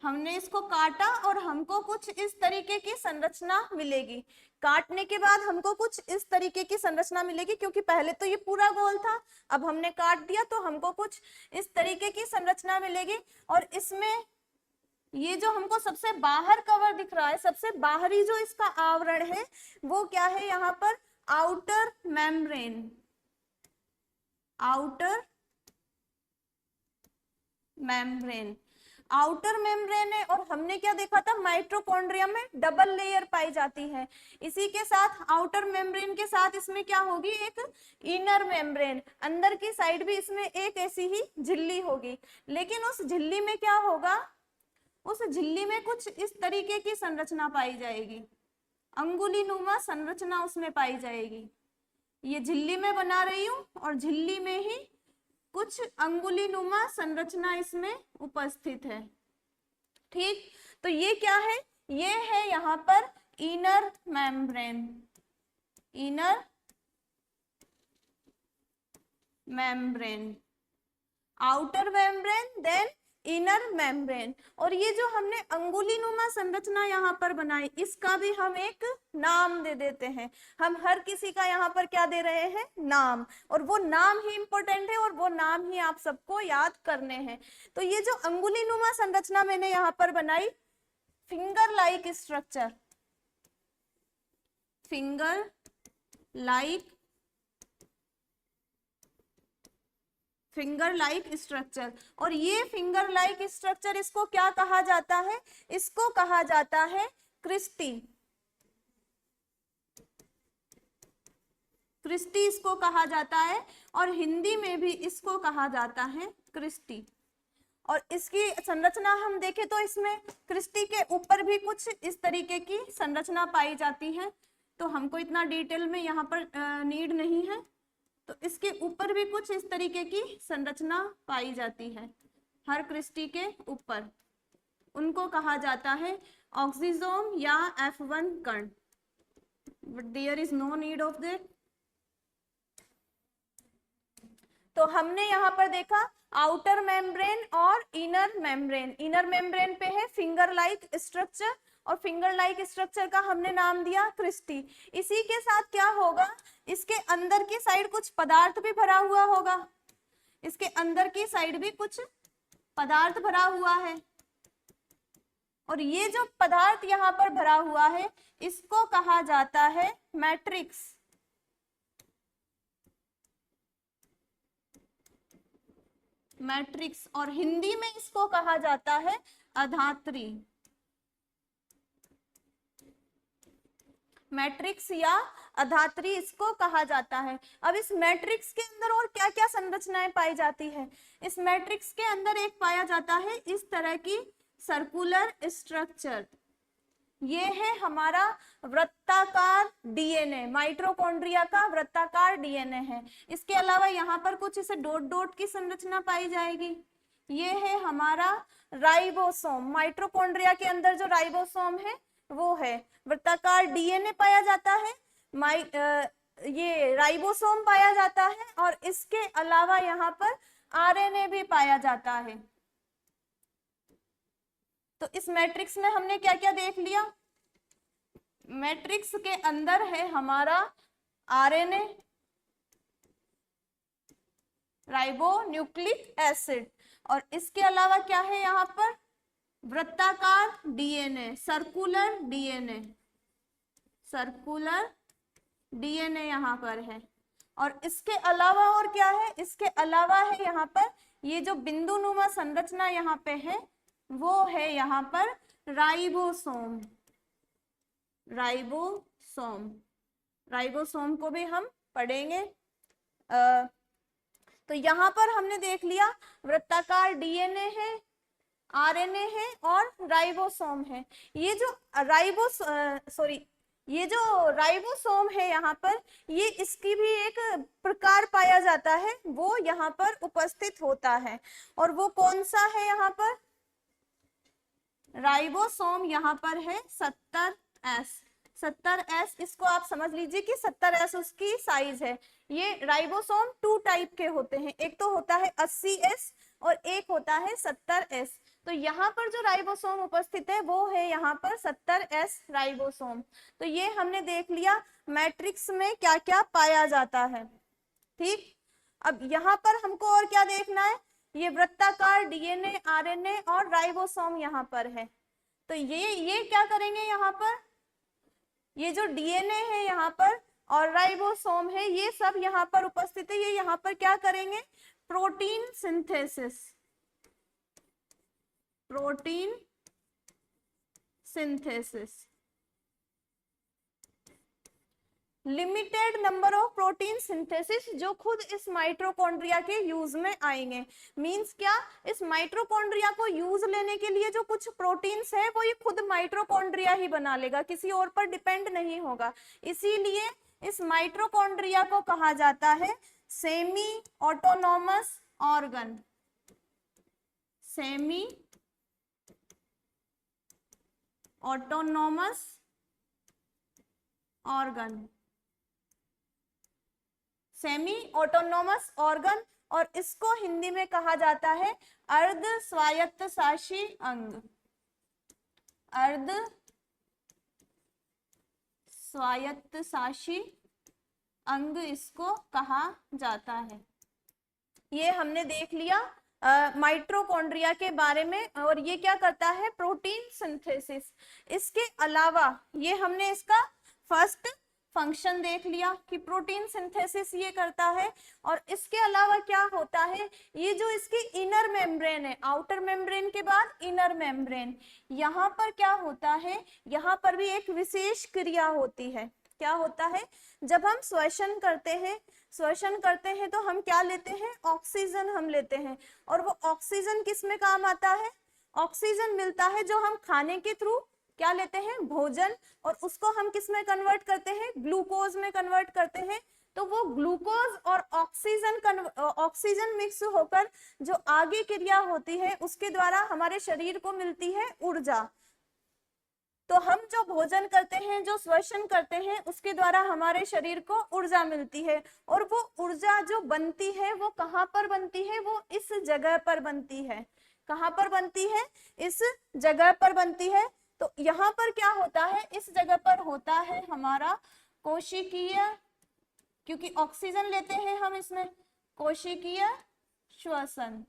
A: हमने इसको काटा और हमको कुछ इस तरीके की संरचना मिलेगी। काटने के बाद हमको कुछ इस तरीके की संरचना मिलेगी, क्योंकि पहले तो ये पूरा गोल था, अब हमने काट दिया तो हमको कुछ इस तरीके की संरचना मिलेगी। और इसमें ये जो हमको सबसे बाहर कवर दिख रहा है, सबसे बाहरी जो इसका आवरण है वो क्या है, यहाँ पर outer membrane, outer membrane, outer membrane है। और हमने क्या देखा था, माइटोकॉन्ड्रिया में डबल लेयर पाई जाती है। इसी के साथ आउटर मेम्ब्रेन के साथ इसमें क्या होगी, एक इनर मेम्ब्रेन, अंदर की साइड भी इसमें एक ऐसी ही झिल्ली होगी। लेकिन उस झिल्ली में क्या होगा, उस झिल्ली में कुछ इस तरीके की संरचना पाई जाएगी, अंगुलीनुमा संरचना उसमें पाई जाएगी। ये झिल्ली में बना रही हूं और झिल्ली में ही कुछ अंगुलीनुमा संरचना इसमें उपस्थित है। ठीक, तो ये क्या है, ये है यहाँ पर inner membrane, inner membrane, outer membrane then inner membrane. और ये जो हमने अंगुलीनुमा संरचना यहाँ पर बनाई, इसका भी हम एक नाम दे देते हैं। हम हर किसी का यहाँ पर क्या दे रहे हैं, नाम, और वो नाम ही इंपॉर्टेंट है और वो नाम ही आप सबको याद करने हैं। तो ये जो अंगुलीनुमा संरचना मैंने यहाँ पर बनाई, finger like structure, finger like, finger like structure. और ये फिंगर लाइक स्ट्रक्चर, इसको क्या कहा जाता है, इसको कहा जाता है क्रिस्टी, क्रिस्टी इसको कहा जाता है, और हिंदी में भी इसको कहा जाता है क्रिस्टी। और इसकी संरचना हम देखें तो इसमें क्रिस्टी के ऊपर भी कुछ इस तरीके की संरचना पाई जाती है, तो हमको इतना डिटेल में यहाँ पर नीड नहीं है। तो इसके ऊपर भी कुछ इस तरीके की संरचना पाई जाती है, हर क्रिस्टी के ऊपर। उनको कहा जाता है ऑक्सीजोम या F1 कण, but there is no need of that. तो हमने यहाँ पर देखा आउटर मेम्ब्रेन और इनर मेम्ब्रेन। इनर मेम्ब्रेन पे है फिंगर लाइक स्ट्रक्चर, और फिंगर लाइक स्ट्रक्चर का हमने नाम दिया क्रिस्टी। इसी के साथ क्या होगा, इसके अंदर की साइड कुछ पदार्थ भी भरा हुआ होगा, इसके अंदर की साइड भी कुछ पदार्थ भरा हुआ है। और ये जो पदार्थ यहाँ पर भरा हुआ है, इसको कहा जाता है मैट्रिक्स, मैट्रिक्स। और हिंदी में इसको कहा जाता है अधात्री, मैट्रिक्स या अधात्री इसको कहा जाता है। अब इस मैट्रिक्स के अंदर और क्या क्या संरचनाएं पाई जाती है, इस मैट्रिक्स के अंदर एक पाया जाता है इस तरह की सर्कुलर स्ट्रक्चर। ये है हमारा वृत्ताकार डीएनए, माइटोकॉन्ड्रिया का वृत्ताकार डीएनए है। इसके अलावा यहाँ पर कुछ इसे डॉट डॉट की संरचना पाई जाएगी। ये है हमारा राइबोसोम, माइटोकॉन्ड्रिया के अंदर जो राइबोसोम है वो है, वृत्ताकार डीएनए पाया जाता है, ये राइबोसोम पाया जाता है, और इसके अलावा यहाँ पर आरएनए भी पाया जाता है। तो इस मैट्रिक्स में हमने क्या क्या देख लिया, मैट्रिक्स के अंदर है हमारा आरएनए, राइबोन्यूक्लिक एसिड, और इसके अलावा क्या है यहाँ पर वृत्ताकार DNA, circular DNA, circular DNA यहाँ पर है। और इसके अलावा और क्या है, इसके अलावा है यहाँ पर ये जो बिंदुनुमा संरचना यहाँ पे है, वो है यहाँ पर राइबोसोम, राइबोसोम, राइबोसोम को भी हम पढ़ेंगे। तो यहाँ पर हमने देख लिया वृत्ताकार डीएनए है, आरएनए है और राइबोसोम है। ये जो ये जो राइबोसोम है यहाँ पर, ये इसकी भी एक प्रकार पाया जाता है, वो यहाँ पर उपस्थित होता है। और वो कौन सा है यहाँ पर? राइबोसोम यहाँ पर है 70S। 70S, इसको आप समझ लीजिए कि 70S उसकी साइज है। ये राइबोसोम 2 टाइप के होते हैं, एक तो होता है 80S और एक होता है 70S। तो यहाँ पर जो राइबोसोम उपस्थित है वो है यहाँ पर 70S राइबोसोम। तो ये हमने देख लिया मैट्रिक्स में क्या क्या पाया जाता है। ठीक, अब यहाँ पर हमको और क्या देखना है? ये वृत्ताकार डीएनए, आरएनए और राइबोसोम यहाँ पर है। तो ये क्या करेंगे यहाँ पर? ये जो डीएनए है यहाँ पर और राइबोसोम है, ये सब यहाँ पर उपस्थित है। ये यहाँ पर क्या करेंगे? Protein synthesis, protein synthesis. Limited number of protein synthesis जो खुद इस माइटोकॉन्ड्रिया के यूज में आएंगे। मींस क्या? इस माइटोकॉन्ड्रिया को यूज लेने के लिए जो कुछ प्रोटीन्स है वो ये खुद माइटोकॉन्ड्रिया ही बना लेगा, किसी और पर डिपेंड नहीं होगा। इसीलिए इस माइटोकॉन्ड्रिया को कहा जाता है semi autonomous organ. Semi autonomous organ, semi autonomous organ, और इसको हिंदी में कहा जाता है अर्ध स्वायत्तशासी अंग। अर्ध स्वायत्तशासी अंग इसको कहा जाता है। ये हमने देख लिया माइटोकॉन्ड्रिया के बारे में। और ये क्या करता है? Protein synthesis. इसके अलावा ये हमने इसका फर्स्ट फंक्शन देख लिया कि प्रोटीन सिंथेसिस ये करता है। और इसके अलावा क्या होता है? ये जो इसकी इनर मेम्ब्रेन है, आउटर मेम्ब्रेन के बाद इनर मेम्ब्रेन, यहाँ पर क्या होता है? यहाँ पर भी एक विशेष क्रिया होती है। क्या होता है? जब हम श्वसन करते हैं तो हम क्या लेते हैं? ऑक्सीजन हम लेते हैं। और वो ऑक्सीजन किस में काम आता है? ऑक्सीजन मिलता है जो हम खाने के थ्रू क्या लेते हैं? भोजन। और उसको हम किस में कन्वर्ट करते हैं? ग्लूकोज में कन्वर्ट करते हैं। तो वो ग्लूकोज और ऑक्सीजन मिक्स होकर जो आगे क्रिया होती है उसके द्वारा हमारे शरीर को मिलती है ऊर्जा। तो हम जो भोजन करते हैं, जो श्वसन करते हैं, उसके द्वारा हमारे शरीर को ऊर्जा मिलती है। और वो ऊर्जा जो बनती है वो कहाँ पर बनती है? वो इस जगह पर बनती है। कहाँ पर बनती है? इस जगह पर बनती है। तो यहाँ पर क्या होता है? इस जगह पर होता है हमारा कोशिकीय, क्योंकि ऑक्सीजन लेते हैं हम इसमें, कोशिकीय श्वसन।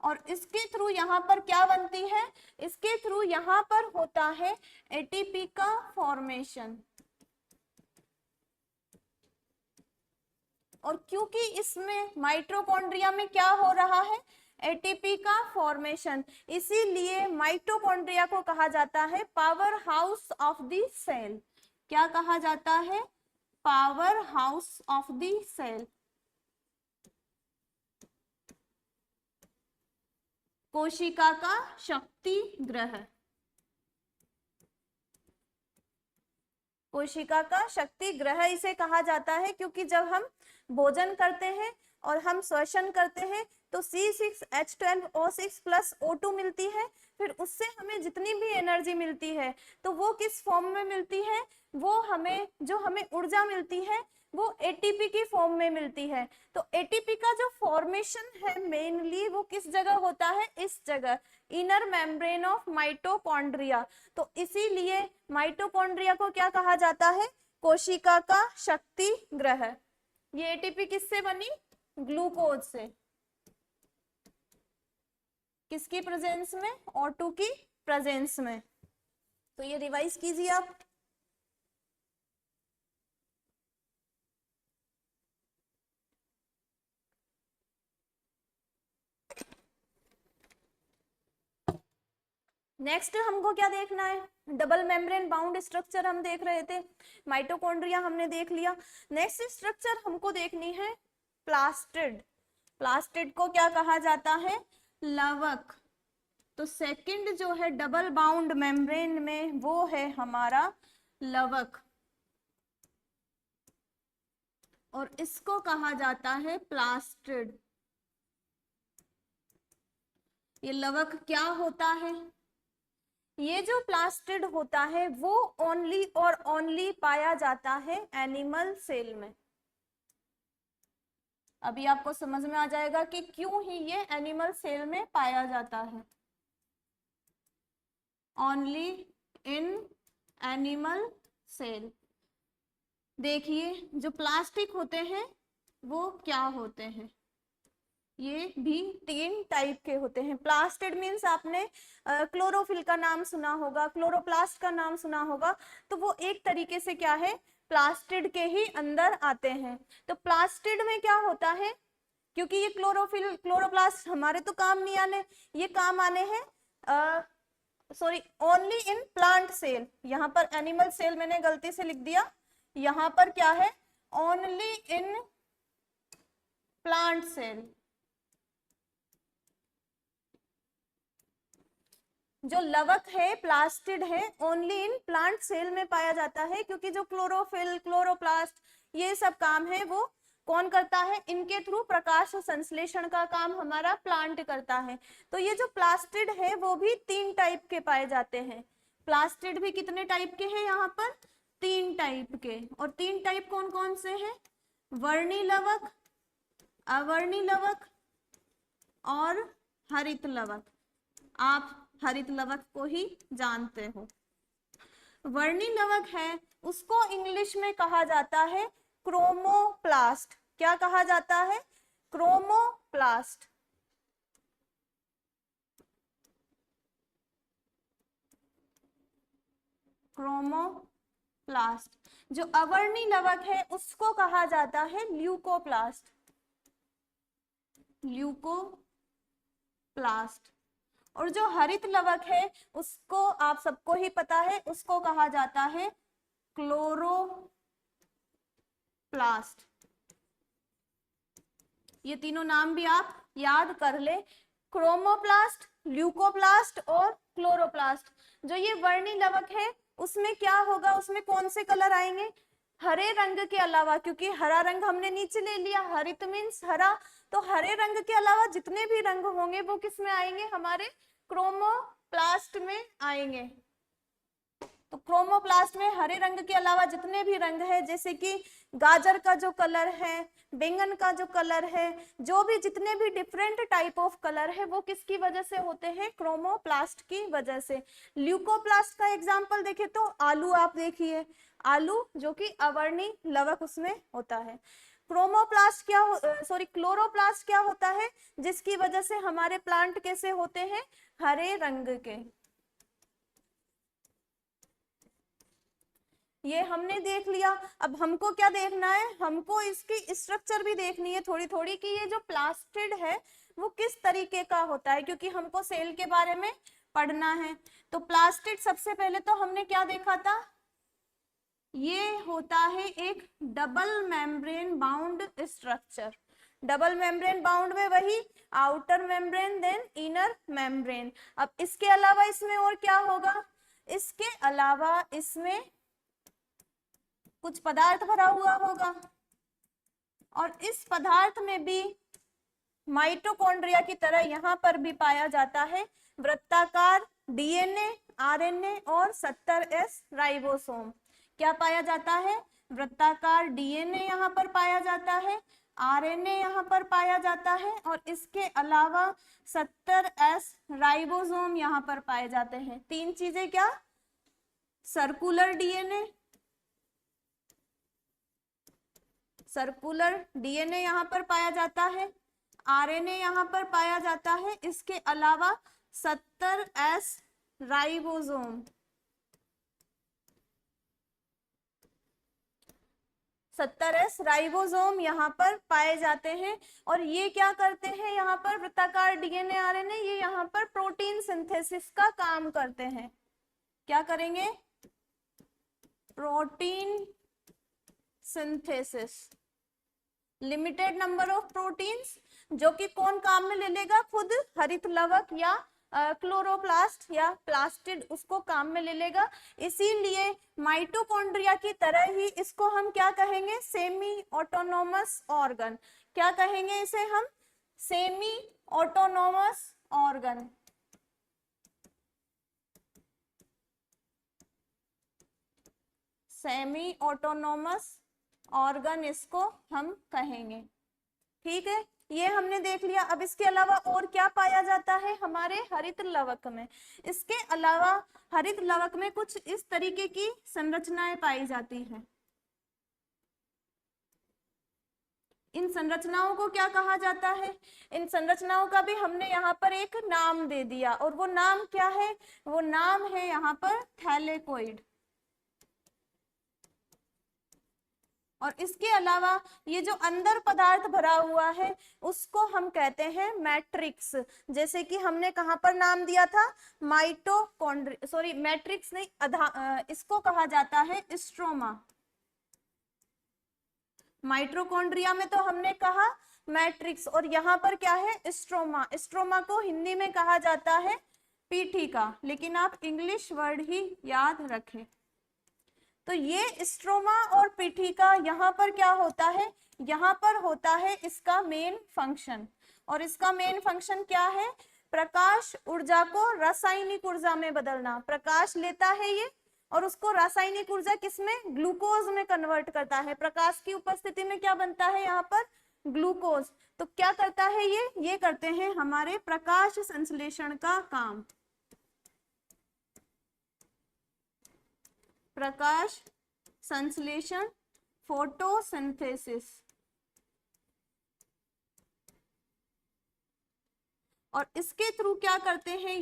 A: और इसके थ्रू यहाँ पर क्या बनती है? इसके थ्रू यहाँ पर होता है एटीपी का फॉर्मेशन। और क्योंकि इसमें माइटोकॉन्ड्रिया में क्या हो रहा है? एटीपी का फॉर्मेशन, इसीलिए माइटोकॉन्ड्रिया को कहा जाता है power house of the cell. क्या कहा जाता है? Power house of the cell. कोशिका का शक्ति ग्रह, कोशिका का शक्ति ग्रह इसे कहा जाता है, क्योंकि जब हम भोजन करते हैं और हम श्वसन करते हैं तो C6H12O6 प्लस O2 मिलती है। फिर उससे हमें जितनी भी एनर्जी मिलती है तो वो किस फॉर्म में मिलती है? वो हमें जो हमें ऊर्जा मिलती है वो एटीपी की फॉर्म में मिलती है। तो एटीपी का जो फॉर्मेशन है मेनली वो किस जगह होता है? इस जगह, इनर मेम्ब्रेन ऑफ माइटोकॉन्ड्रिया। तो इसीलिए माइटोकॉन्ड्रिया को क्या कहा जाता है? कोशिका का शक्ति ग्रह। ये एटीपी किससे बनी? ग्लूकोज से। किसकी प्रेजेंस में? O2 की प्रेजेंस में। तो ये रिवाइज कीजिए आप। नेक्स्ट हमको क्या देखना है? डबल मेम्ब्रेन बाउंड स्ट्रक्चर हम देख रहे थे, माइटोकॉन्ड्रिया हमने देख लिया। नेक्स्ट स्ट्रक्चर हमको देखनी है प्लास्टिड, प्लास्टिड को क्या कहा जाता है? लवक। तो सेकंड जो है डबल बाउंड मेम्ब्रेन में वो है हमारा लवक, और इसको कहा जाता है प्लास्टिड। ये लवक क्या होता है? ये जो प्लास्टिड होता है वो ओनली और ओनली पाया जाता है एनिमल सेल में। अभी आपको समझ में आ जाएगा कि क्यों ही ये एनिमल सेल में पाया जाता है। Only in animal cell. देखिए जो प्लास्टिक होते हैं वो क्या होते हैं, ये भी 3 टाइप के होते हैं। प्लास्टिड मीन्स आपने क्लोरोफिल का नाम सुना होगा, क्लोरोप्लास्ट का नाम सुना होगा, तो वो एक तरीके से क्या है, प्लास्टिड के ही अंदर आते हैं। तो प्लास्टिड में क्या होता है, क्योंकि ये क्लोरोफिल क्लोरोप्लास्ट हमारे तो काम नहीं आने, ये काम आने हैं sorry only in plant cell. यहाँ पर एनिमल सेल मैंने गलती से लिख दिया, यहाँ पर क्या है, ओनली इन प्लांट सेल। जो लवक है प्लास्टिड है ओनली इन प्लांट सेल में पाया जाता है, क्योंकि जो क्लोरोफिल क्लोरोप्लास्ट ये सब काम है वो कौन करता है, इनके थ्रू प्रकाश संश्लेषण का काम हमारा प्लांट करता है। तो ये जो प्लास्टिड है वो भी 3 टाइप के पाए जाते हैं। प्लास्टिड भी कितने टाइप के हैं, यहाँ पर 3 टाइप के। और 3 टाइप कौन कौन से हैं, वर्णी लवक, अवर्णी लवक और हरित लवक। आप हरित लवक को ही जानते हो। वर्णी लवक है उसको इंग्लिश में कहा जाता है क्रोमोप्लास्ट। क्या कहा जाता है, क्रोमोप्लास्ट। क्रोमोप्लास्ट। जो अवर्णी लवक है उसको कहा जाता है ल्यूकोप्लास्ट, ल्यूकोप्लास्ट। और जो हरित लवक है उसको आप सबको ही पता है, उसको कहा जाता है क्लोरोप्लास्ट। ये तीनों नाम भी आप याद कर ले, क्रोमोप्लास्ट, ल्यूकोप्लास्ट और क्लोरोप्लास्ट। जो ये वर्णी लवक है उसमें क्या होगा, उसमें कौन से कलर आएंगे, हरे रंग के अलावा, क्योंकि हरा रंग हमने नीचे ले लिया, हरित मीन्स हरा, तो हरे रंग के अलावा जितने भी रंग होंगे वो किस में आएंगे, हमारे क्रोमोप्लास्ट में आएंगे। तो क्रोमोप्लास्ट में हरे रंग के अलावा जितने भी रंग है, जैसे कि गाजर का जो कलर है, बैंगन का जो कलर है, जो भी जितने भी डिफरेंट टाइप ऑफ कलर है वो किसकी वजह से होते हैं, क्रोमोप्लास्ट की वजह से। ल्यूकोप्लास्ट का एग्जांपल देखें तो आलू, आप देखिए आलू जो कि अवर्णी लवक उसमें होता है। क्रोमोप्लास्ट क्या सॉरी क्लोरोप्लास्ट क्या होता है, जिसकी वजह से हमारे प्लांट कैसे होते हैं, हरे रंग के। ये हमने देख लिया। अब हमको क्या देखना है, हमको इसकी स्ट्रक्चर भी देखनी है थोड़ी थोड़ी, कि ये जो प्लास्टिड है वो किस तरीके का होता है, क्योंकि हमको सेल के बारे में पढ़ना है। तो प्लास्टिड सबसे पहले तो हमने क्या देखा था, ये होता है एक double membrane bound structure. Double membrane bound में वही outer membrane then inner membrane. अब इसके अलावा इसमें और क्या होगा, इसके अलावा इसमें कुछ पदार्थ भरा हुआ होगा, और इस पदार्थ में भी माइटोकॉन्ड्रिया की तरह यहाँ पर भी पाया जाता है वृत्ताकार डीएनए, आरएनए और 70S राइबोसोम। क्या पाया जाता है, वृत्ताकार डीएनए यहाँ पर पाया जाता है, आरएनए यहाँ पर पाया जाता है, और इसके अलावा 70S राइबोसोम यहाँ पर पाए जाते हैं। 3 चीजें क्या, सर्कुलर डीएनए, सर्कुलर डीएनए यहाँ पर पाया जाता है, आरएनए यहाँ पर पाया जाता है, इसके अलावा 70S राइबोसोम, 70S राइबोसोम यहाँ पर पाए जाते हैं। और ये क्या करते हैं, यहाँ पर वृत्ताकार डीएनए आरएनए ये यहाँ पर प्रोटीन सिंथेसिस का काम करते हैं। क्या करेंगे, protein synthesis. Limited number of proteins, जो कि कौन काम में ले लेगा, खुद हरित लवक या क्लोरोप्लास्ट या प्लास्टिड उसको काम में ले लेगा। इसीलिए माइटोकॉन्ड्रिया की तरह ही इसको हम क्या कहेंगे, सेमी ऑटोनोमस ऑर्गन। क्या कहेंगे इसे हम, semi autonomous organ. Semi autonomous organ इसको हम कहेंगे। ठीक है, ये हमने देख लिया। अब इसके अलावा और क्या पाया जाता है हमारे हरित लवक में। इसके अलावा हरित लवक में कुछ इस तरीके की संरचनाएं पाई जाती हैं। इन संरचनाओं को क्या कहा जाता है, इन संरचनाओं का भी हमने यहाँ पर एक नाम दे दिया, और वो नाम क्या है, वो नाम है यहाँ पर थैलेकोइड। और इसके अलावा ये जो अंदर पदार्थ भरा हुआ है उसको हम कहते हैं मैट्रिक्स। जैसे कि हमने कहां पर नाम दिया था, माइटोकॉन्ड्रिया, सॉरी मैट्रिक्स नहीं, इसको कहा जाता है स्ट्रोमा। माइटोकॉन्ड्रिया में तो हमने कहा मैट्रिक्स, और यहाँ पर क्या है, स्ट्रोमा। स्ट्रोमा को हिंदी में कहा जाता है पीठिका, लेकिन आप इंग्लिश वर्ड ही याद रखें। तो ये स्ट्रोमा और पीठिका यहाँ पर क्या होता है, यहाँ पर होता है इसका मेन फंक्शन। और इसका मेन फंक्शन क्या है, प्रकाश ऊर्जा को रासायनिक ऊर्जा में बदलना। प्रकाश लेता है ये और उसको रासायनिक ऊर्जा किसमें, ग्लूकोज में कन्वर्ट करता है। प्रकाश की उपस्थिति में क्या बनता है यहाँ पर, ग्लूकोज। तो क्या करता है ये करते हैं हमारे प्रकाश संश्लेषण का काम। प्रकाश संश्लेषण, फोटोसिंथेसिस। और इसके थ्रू क्या करते हैं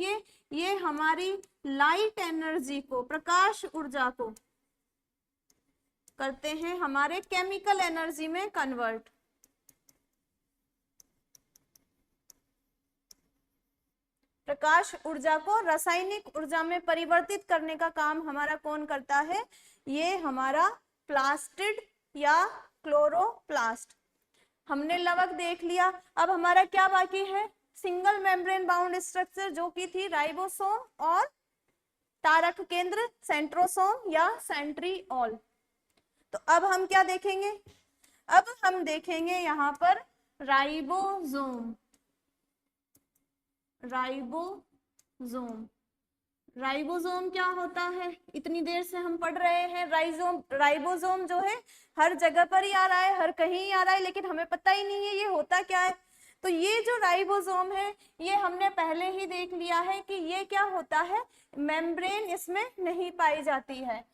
A: ये हमारी लाइट एनर्जी को, प्रकाश ऊर्जा को करते हैं हमारे केमिकल एनर्जी में कन्वर्ट। प्रकाश ऊर्जा को रासायनिक ऊर्जा में परिवर्तित करने का काम हमारा कौन करता है, ये हमारा प्लास्टिड या क्लोरोप्लास्ट। हमने लवक देख लिया। अब हमारा क्या बाकी है, सिंगल मेम्ब्रेन बाउंड स्ट्रक्चर, जो की थी राइबोसोम और तारक केंद्र सेंट्रोसोम या सेंट्रिओल। तो अब हम क्या देखेंगे, अब हम देखेंगे यहाँ पर राइबोसोम। राइबोसोम, राइबोसोम क्या होता है, इतनी देर से हम पढ़ रहे हैं। राइबोसोम जो है हर जगह पर ही आ रहा है, हर कहीं ही आ रहा है, लेकिन हमें पता ही नहीं है ये होता क्या है। तो ये जो राइबोसोम है ये हमने पहले ही देख लिया है कि ये क्या होता है, मेम्ब्रेन इसमें नहीं पाई जाती है।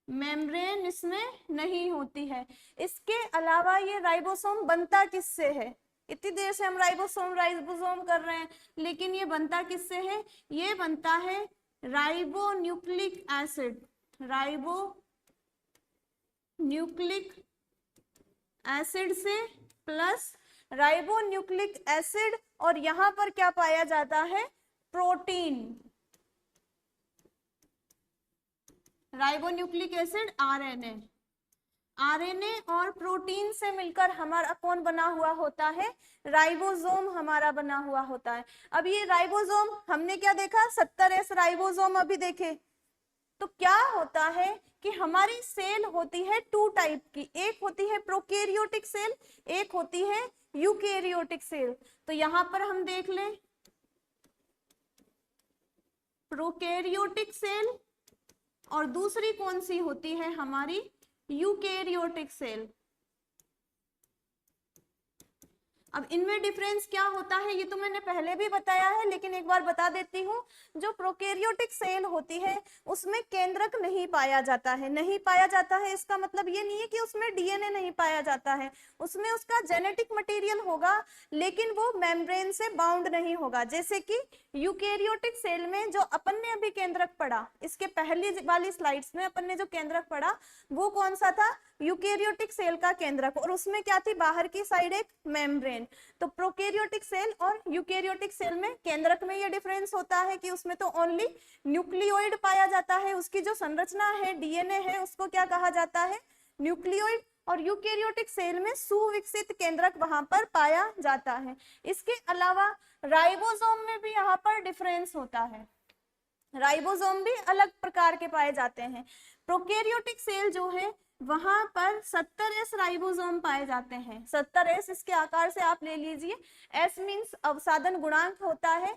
A: मेम्ब्रेन इसमें नहीं होती है। इसके अलावा ये राइबोसोम बनता किससे है, इतनी देर से हम राइबोसोम राइबोसोम कर रहे हैं, लेकिन ये बनता किससे है, ये बनता है राइबोन्यूक्लिक एसिड। राइबोन्यूक्लिक एसिड से, प्लस राइबोन्यूक्लिक एसिड, और यहां पर क्या पाया जाता है, protein. Ribonucleic acid RNA. RNA और प्रोटीन से मिलकर हमारा कौन बना हुआ होता है, राइबोसोम हमारा बना हुआ होता है। अब ये राइबोसोम हमने क्या देखा, 70S राइबोसोम अभी देखे। तो क्या होता है कि हमारी सेल होती है 2 टाइप की, एक होती है प्रोकैरियोटिक सेल, एक होती है यूकैरियोटिक सेल। तो यहां पर हम देख लें प्रोकैरियोटिक सेल, और दूसरी कौन सी होती है हमारी यूकैरियोटिक सेल। अब इनमें डिफरेंस क्या होता है ये तो मैंने पहले भी बताया है, लेकिन एक बार बता देती हूँ। जो प्रोकैरियोटिक सेल होती है उसमें केंद्रक नहीं पाया जाता है। नहीं पाया जाता है इसका मतलब ये नहीं है कि उसमें डीएनए नहीं पाया जाता है, उसमें उसका जेनेटिक मटेरियल होगा, लेकिन वो मेम्ब्रेन से बाउंड नहीं होगा। जैसे कि यूकैरियोटिक सेल में जो अपन ने अभी केंद्रक पढ़ा, इसके पहली वाली स्लाइड्स में अपन ने जो केंद्रक पढ़ा वो कौन सा था, यूकेरियोटिक सेल का केंद्रक, और उसमें क्या थी, बाहर की साइड एक मेम्ब्रेन। तो प्रोकैरियोटिक सेल और यूकेरियोटिक सेल में केंद्रक में ये डिफरेंस होता है कि उसमें तो ओनली न्यूक्लियोइड पाया जाता है, उसकी जो संरचना है डीएनए है उसको क्या कहा जाता है, न्यूक्लियोइड, और यूकेरियोटिक सेल में सुविकसित केंद्रक वहां पर पाया जाता है। इसके अलावा राइबोसोम में भी यहाँ पर डिफरेंस होता है, राइबोसोम भी अलग प्रकार के पाए जाते हैं। प्रोकैरियोटिक सेल जो है वहां पर 70S राइबोसोम पाए जाते हैं। 70S इसके आकार से आप ले लीजिए, S मीन्स अवसादन गुणांक होता है।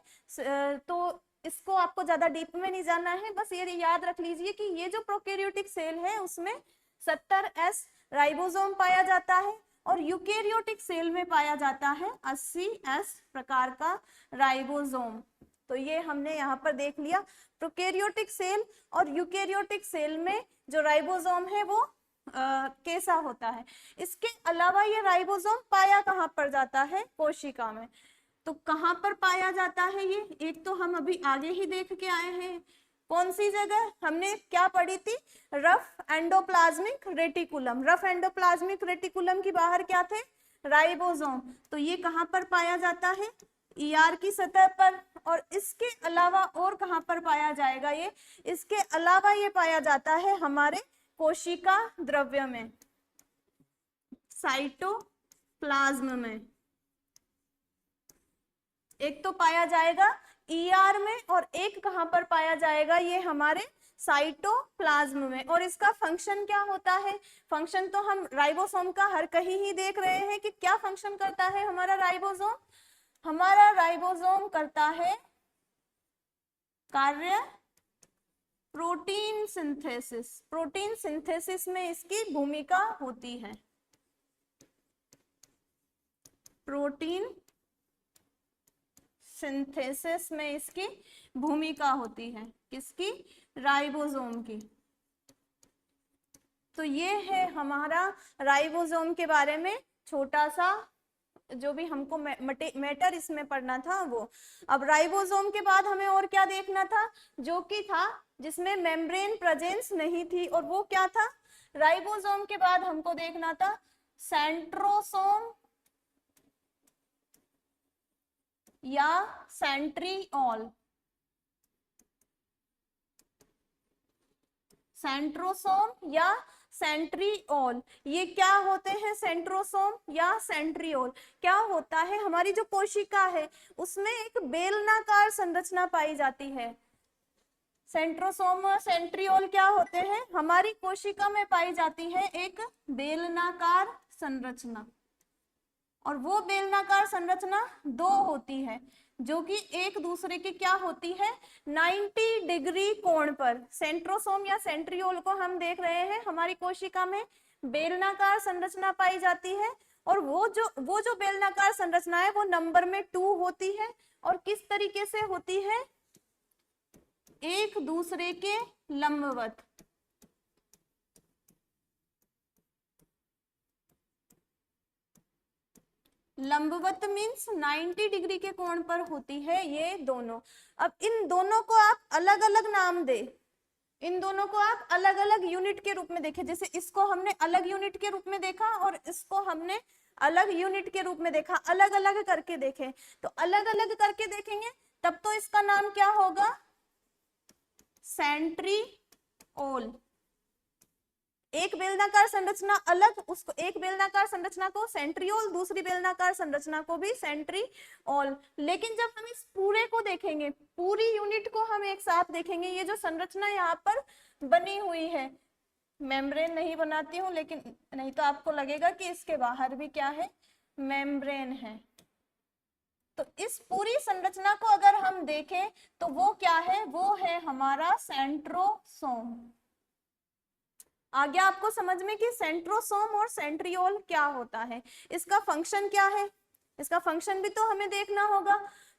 A: तो इसको आपको ज्यादा डीप में नहीं जाना है, बस ये याद रख लीजिए कि ये जो प्रोकैरियोटिक सेल है उसमें 70S राइबोसोम पाया जाता है, और यूकेरियोटिक सेल में पाया जाता है 80S प्रकार का राइबोसोम। तो ये हमने यहाँ पर देख लिया, प्रोकैरियोटिक सेल और यूकेरियोटिक सेल में जो राइबोसोम है वो कैसा होता है। इसके अलावा ये राइबोसोम पाया कहाँ पर जाता है, कोशिका में। तो कहाँ पर पाया जाता है ये, एक तो हम अभी आगे ही देख के आए हैं, कौन सी जगह हमने क्या पढ़ी थी, rough endoplasmic reticulum. Rough endoplasmic reticulum की बाहर क्या थे, राइबोसोम। तो ये कहाँ पर पाया जाता है, ईआर की सतह पर। और इसके अलावा और कहाँ पर पाया जाएगा ये, इसके अलावा ये पाया जाता है हमारे कोशिका द्रव्य में, साइटोप्लाज्म में। एक तो पाया जाएगा ईआर में और एक कहां पर पाया जाएगा, ये हमारे साइटोप्लाज्म में। और इसका फंक्शन क्या होता है, फंक्शन तो हम राइबोसोम का हर कहीं ही देख रहे हैं कि क्या फंक्शन करता है हमारा राइबोसोम। हमारा राइबोसोम करता है कार्य प्रोटीन सिंथेसिस। प्रोटीन सिंथेसिस में इसकी भूमिका होती है, प्रोटीन सिंथेसिस में इसकी भूमिका होती है, किसकी, राइबोसोम की। तो ये है हमारा राइबोसोम के बारे में छोटा सा जो भी हमको मैटर इसमें पढ़ना था वो। अब राइबोसोम के बाद हमें और क्या देखना था, जो कि था जिसमें मेम्ब्रेन प्रेजेंस नहीं थी, और वो क्या था, राइबोसोम के बाद हमको देखना था सेंट्रोसोम या सेंट्रियोल। सेंट्रोसोम या सेंट्रियोल, ये क्या होते हैं, सेंट्रोसोम या सेंट्रियोल। क्या होता है, हमारी जो कोशिका है उसमें एक बेलनाकार संरचना पाई जाती है। सेंट्रोसोम और सेंट्रियोल क्या होते हैं, हमारी कोशिका में पाई जाती है एक बेलनाकार संरचना, और वो बेलनाकार संरचना दो होती है जो कि एक दूसरे की क्या होती है, 90 डिग्री कोण पर। सेंट्रोसोम या सेंट्रियोल को हम देख रहे हैं, हमारी कोशिका में बेलनाकार संरचना पाई जाती है, और वो जो बेलनाकार संरचना है वो नंबर में 2 होती है, और किस तरीके से होती है, एक दूसरे के लंबवत। लंबवत मीन्स 90 डिग्री के कोण पर होती है ये दोनों। अब इन दोनों को आप अलग अलग नाम दे, इन दोनों को आप अलग अलग यूनिट के रूप में देखें। जैसे इसको हमने अलग यूनिट के रूप में देखा और इसको हमने अलग यूनिट के रूप में देखा, अलग अलग करके देखें। तो अलग अलग करके देखेंगे तब तो इसका नाम क्या होगा, सेंट्रियोल। एक बेलनाकार संरचना अलग, उसको एक बेलनाकार संरचना को सेंट्रियोल, दूसरी बेलनाकार संरचना को भी सेंट्रियोल। लेकिन जब हम इस पूरे को देखेंगे, पूरी यूनिट को हम एक साथ देखेंगे, ये जो संरचना यहाँ पर बनी हुई है, मेम्ब्रेन नहीं बनाती हूँ लेकिन नहीं तो आपको लगेगा कि इसके बाहर भी क्या है, मेम्ब्रेन है। तो इस पूरी संरचना को अगर हम देखें तो वो क्या है, वो है हमारा सेंट्रोसोम। आ गया आपको समझ में कि सेंट्रोसोम और सेंट्रियोल क्या होता है, इसका फंक्शन क्या है, इसका फंक्शन भी तो हमें देखना होगा।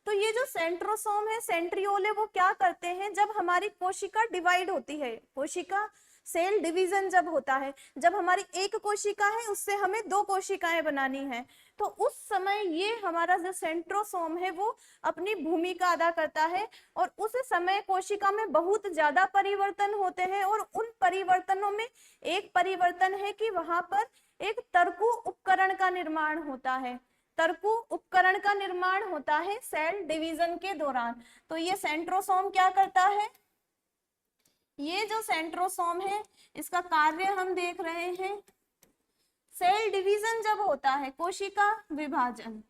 A: तो ये जो सेंट्रोसोम है, सेंट्रियोल है, वो क्या करते हैं, जब हमारी कोशिका डिवाइड होती है, कोशिका सेल डिवीजन जब होता है, जब हमारी एक कोशिका है उससे हमें 2 कोशिकाएं बनानी है, तो उस समय ये हमारा जो सेंट्रोसोम है वो अपनी भूमिका अदा करता है। और उस समय कोशिका में बहुत ज्यादा परिवर्तन होते हैं, और उन परिवर्तनों में एक परिवर्तन है कि वहां पर एक तर्कु उपकरण का निर्माण होता है। तर्कु उपकरण का निर्माण होता है सेल डिवीजन के दौरान। तो ये सेंट्रोसोम क्या करता है, ये जो सेंट्रोसोम है इसका कार्य हम देख रहे हैं। सेल डिवीजन जब होता है, कोशिका विभाजन,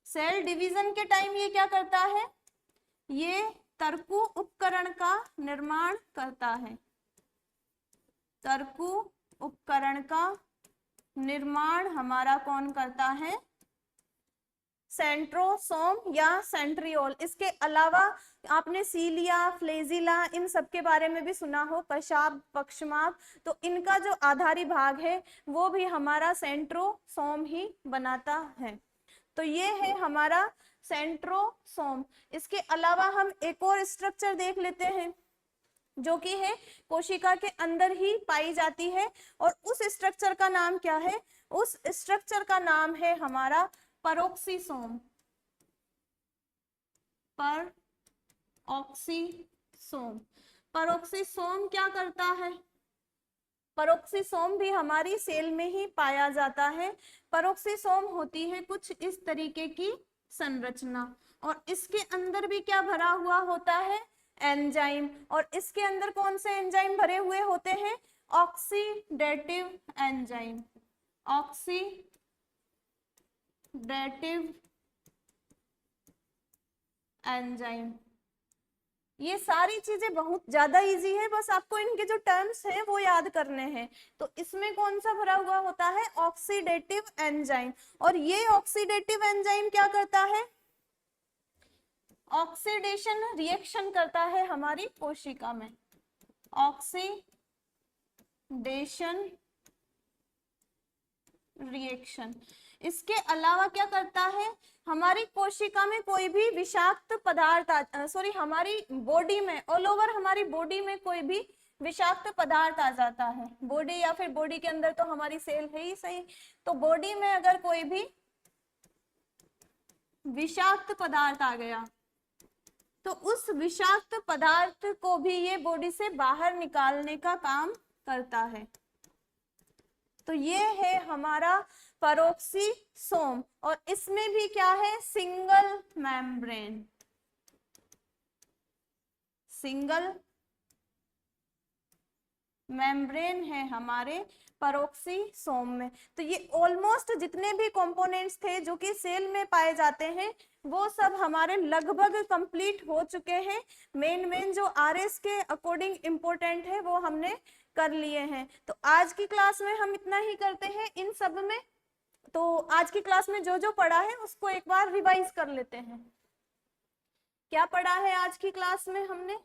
A: सेल डिवीजन के टाइम ये क्या करता है, ये तर्कु उपकरण का निर्माण करता है। तर्कु उपकरण का निर्माण हमारा कौन करता है, सेंट्रोसोम या सेंट्रियोल। इसके अलावा आपने सीलिया, फ्लेजिला, इन सब के बारे में भी सुना हो, कशाप, पक्षमाप, तो इनका जो आधारी भाग है वो भी हमारा सेंट्रोसोम ही बनाता है। तो ये है हमारा सेंट्रोसोम। इसके अलावा हम एक और स्ट्रक्चर देख लेते हैं जो कि है कोशिका के अंदर ही पाई जाती है, और उस स्ट्रक्चर का नाम क्या है, उस स्ट्रक्चर का नाम है हमारा परोक्सीसोम। परोक्सीसोम। परोक्सीसोम क्या करता है, परोक्सीसोम भी हमारी सेल में ही पाया जाता है। परोक्सीसोम होती है कुछ इस तरीके की संरचना, और इसके अंदर भी क्या भरा हुआ होता है, एंजाइम। और इसके अंदर कौन से एंजाइम भरे हुए होते हैं, ऑक्सीडेटिव एंजाइम। Oxidative enzyme. ये सारी चीजें बहुत ज्यादा इजी है, बस आपको इनके जो टर्म्स हैं वो याद करने हैं। तो इसमें कौन सा भरा हुआ होता है, ऑक्सीडेटिव एंजाइम। और ये ऑक्सीडेटिव एंजाइम क्या करता है, ऑक्सीडेशन रिएक्शन करता है हमारी कोशिका में। Oxidation reaction. इसके अलावा क्या करता है, हमारी कोशिका में कोई भी विषाक्त पदार्थ, हमारी बॉडी में, ऑल ओवर हमारी बॉडी में कोई भी विषाक्त पदार्थ आ जाता है, बॉडी या फिर बॉडी के अंदर तो हमारी सेल है ही सही, तो बॉडी में अगर कोई भी विषाक्त पदार्थ आ गया तो उस विषाक्त पदार्थ को भी ये बॉडी से बाहर निकालने का काम करता है। तो ये है हमारा परोक्सीसोम, और इसमें भी क्या है, सिंगल मेम्ब्रेन। सिंगल मेम्ब्रेन है हमारे परोक्सीसोम में। तो ये ऑलमोस्ट जितने भी कंपोनेंट्स थे जो कि सेल में पाए जाते हैं वो सब हमारे लगभग कंप्लीट हो चुके हैं। मेन जो आरएस के अकॉर्डिंग इम्पोर्टेंट है वो हमने कर लिए हैं। तो आज की क्लास में हम इतना ही करते हैं इन सब में। तो आज की क्लास में जो जो पढ़ा है उसको एक बार रिवाइज कर लेते हैं। क्या पढ़ा है आज की क्लास में हमने,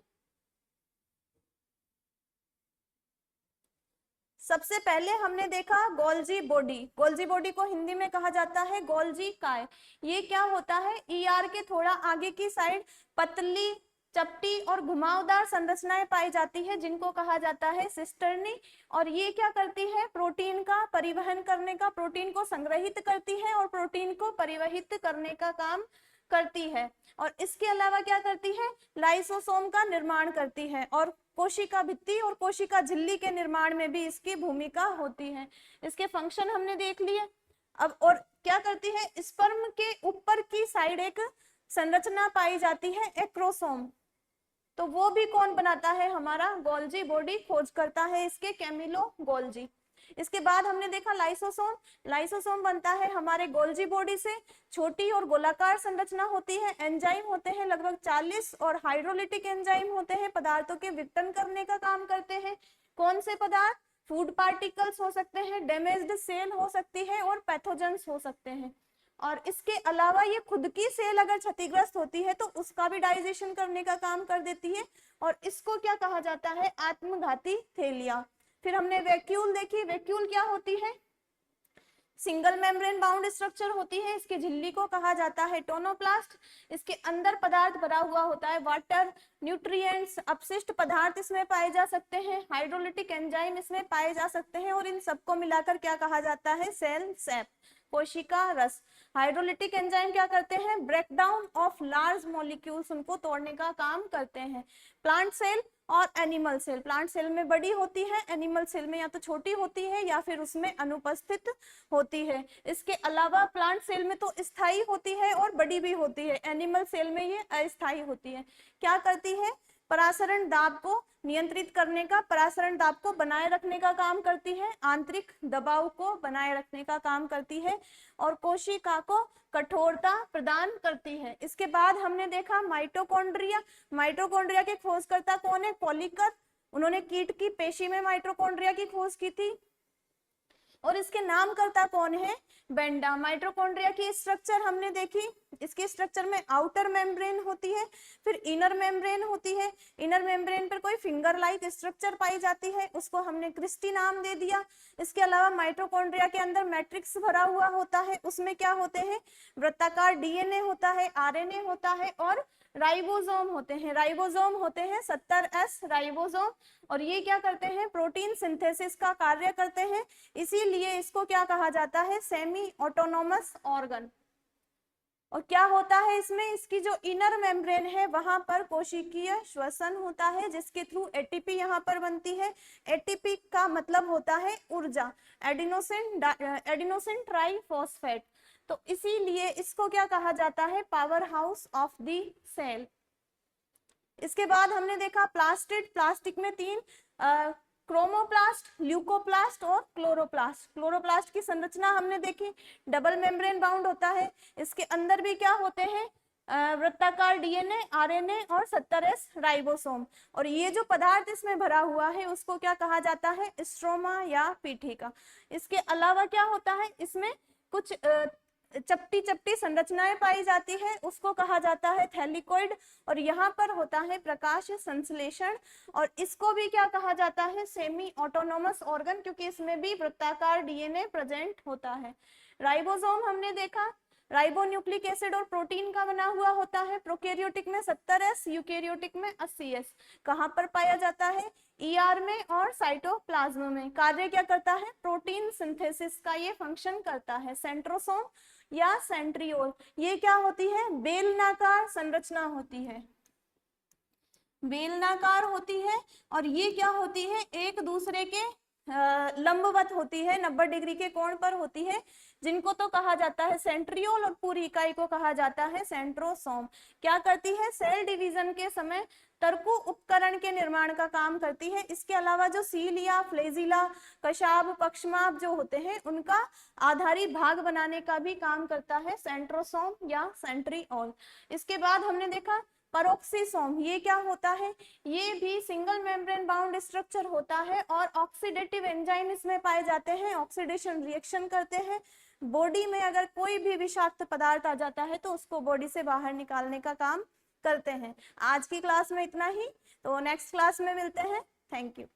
A: सबसे पहले हमने देखा गोल्जी बॉडी। गोल्जी बॉडी को हिंदी में कहा जाता है गोल्जी काय। ये क्या होता है, ईआर के थोड़ा आगे की साइड पतली, चपटी और घुमावदार संरचनाएं पाई जाती है जिनको कहा जाता है सिस्टर्नी। और ये क्या करती है, प्रोटीन का परिवहन करने का, प्रोटीन को संग्रहित करती है और प्रोटीन को परिवहित करने का काम करती है। और इसके अलावा क्या करती है, लाइसोसोम का निर्माण करती है, और कोशिका भित्ति और कोशिका झिल्ली के निर्माण में भी इसकी भूमिका होती है। इसके फंक्शन हमने देख लिए। अब और क्या करती है, स्पर्म के ऊपर की साइड एक संरचना पाई जाती है एक्रोसोम, तो वो भी कौन बनाता है, हमारा गोल्जी बॉडी खोज करता है इसके कैमिलो गोल्जी। इसके बाद हमने देखा लाइसोसोम। लाइसोसोम बनता है हमारे गोल्जी बॉडी से, छोटी और गोलाकार संरचना होती है, एंजाइम होते हैं लगभग 40 और हाइड्रोलिटिक एंजाइम होते हैं, पदार्थों के विघटन करने का काम करते हैं। कौन से पदार्थ, फूड पार्टिकल्स हो सकते हैं, डैमेज्ड सेल हो सकती है और पैथोजेंस हो सकते हैं। और इसके अलावा ये खुद की सेल अगर क्षतिग्रस्त होती है तो उसका भी डाइजेशन करने का काम कर देती है, और इसको क्या कहा जाता है, आत्मघाती थैलिया। फिर हमने वैक्यूल देखी। वैक्यूल क्या होती है, सिंगल मेम्ब्रेन बाउंड स्ट्रक्चर होती है, इसकी झिल्ली को कहा जाता है टोनोप्लास्ट। इसके अंदर पदार्थ भरा हुआ होता है, वाटर, न्यूट्रिएंट्स, अपशिष्ट पदार्थ इसमें पाए जा सकते हैं, हाइड्रोलिटिक एंजाइम इसमें पाए जा सकते हैं, और इन सबको मिलाकर क्या कहा जाता है, सेल सैप, कोशिका रस। हाइड्रोलिटिक एंजाइम क्या करते हैं, ब्रेकडाउन ऑफ लार्ज मॉलिक्यूल्स, उनको तोड़ने का काम करते हैं। प्लांट सेल और एनिमल सेल, प्लांट सेल में बड़ी होती है, एनिमल सेल में या तो छोटी होती है या फिर उसमें अनुपस्थित होती है। इसके अलावा प्लांट सेल में तो स्थायी होती है और बड़ी भी होती है, एनिमल सेल में ये अस्थायी होती है। क्या करती है, परासरण दाब को नियंत्रित करने का, परासरण दाब को बनाए रखने का काम करती है, आंतरिक दबाव को बनाए रखने का काम करती है, और कोशिका को कठोरता प्रदान करती है। इसके बाद हमने देखा माइटोकॉन्ड्रिया। माइटोकॉन्ड्रिया के खोजकर्ता कौन है, पॉलिकर। उन्होंने कीट की पेशी में माइटोकॉन्ड्रिया की खोज की थी। और इसके नामकर्ता कौन है, बेंडा। माइटोकॉन्ड्रिया की स्ट्रक्चर हमने देखी, इसके स्ट्रक्चर में आउटर मेम्ब्रेन होती है, फिर इनर मेम्ब्रेन होती है। इनर मेम्ब्रेन पर कोई फिंगर लाइक स्ट्रक्चर पाई जाती है, उसको हमने क्रिस्टी नाम दे दिया। इसके अलावा माइटोकॉन्ड्रिया के अंदर मैट्रिक्स भरा हुआ होता है, उसमें क्या होते हैं, वृत्ताकार डीएनए होता है, आरएनए होता है, और राइबोसोम होते हैं। राइबोसोम होते हैं 70S राइबोसोम, और ये क्या करते हैं, प्रोटीन सिंथेसिस का कार्य करते हैं, इसीलिए इसको क्या कहा जाता है, सेमी ऑटोनोमस ऑर्गन। और क्या होता है इसमें, इसकी जो इनर मेम्ब्रेन है वहां पर कोशिकीय श्वसन होता है, जिसके थ्रू एटीपी यहाँ पर बनती है। एटीपी का मतलब होता है ऊर्जा, एडिनोसिन ट्राइफॉस्फेट। तो इसीलिए इसको क्या कहा जाता है, power house of the cell. इसके बाद हमने देखा प्लास्टिड। प्लास्टिक में तीन क्रोमोप्लास्ट, ल्यूकोप्लास्ट और क्लोरोप्लास्ट। क्लोरोप्लास्ट की संरचना हमने देखी, डबल मेम्ब्रेन बाउंड होता है। इसके अंदर भी क्या होते हैं, वृत्ताकार डीएनए, आरएनए और 70S राइबोसोम। और ये जो पदार्थ इसमें भरा हुआ है उसको क्या कहा जाता है, स्ट्रोमा या पीठिका। इसके अलावा क्या होता है, इसमें कुछ चपटी चपटी संरचनाएं पाई जाती है, उसको कहा जाता है थैलिकोइड। और यहाँ पर होता है प्रकाश संश्लेषण, और इसको भी क्या कहा जाता है, सेमी ऑटोनोमस ऑर्गन, क्योंकि इसमें भी वृत्ताकार डीएनए प्रेजेंट होता है। राइबोसोम हमने देखा, राइबोन्यूक्लिक एसिड और प्रोटीन का बना हुआ होता है। प्रोकैरियोटिक में 70S, यूकैरियोटिक में 80S। कहाँ पर पाया जाता है, ER में और साइटोप्लाज्म में। कार्य क्या करता है, प्रोटीन सिंथेसिस का ये फंक्शन करता है। सेंट्रोसोम या सेंट्रियोल, ये क्या होती है, बेलनाकार संरचना होती है, बेलनाकार होती है, और ये क्या होती है, एक दूसरे के लंबवत होती है, 90 डिग्री के कोण पर होती है, जिनको तो कहा जाता है सेंट्रियोल, और पूरी इकाई को कहा जाता है सेंट्रोसोम। क्या करती है, सेल डिवीजन के समय तर्कु उपकरण के निर्माण का काम करती है। इसके अलावा जो सीलिया, फ्लेजिला, कशाब, पक्षमाप जो होते हैं उनका आधारी भाग बनाने का भी काम करता है सेंट्रोसोम या सेंट्रियोल। इसके बाद हमने देखा पेरोक्सीसोम। ये क्या होता है, ये भी सिंगल मेम्ब्रेन बाउंड स्ट्रक्चर होता है, और ऑक्सीडेटिव एंजाइम इसमें पाए जाते हैं, ऑक्सीडेशन रिएक्शन करते हैं। बॉडी में अगर कोई भी विषाक्त पदार्थ आ जाता है तो उसको बॉडी से बाहर निकालने का काम करते हैं। आज की क्लास में इतना ही, तो नेक्स्ट क्लास में मिलते हैं। Thank you.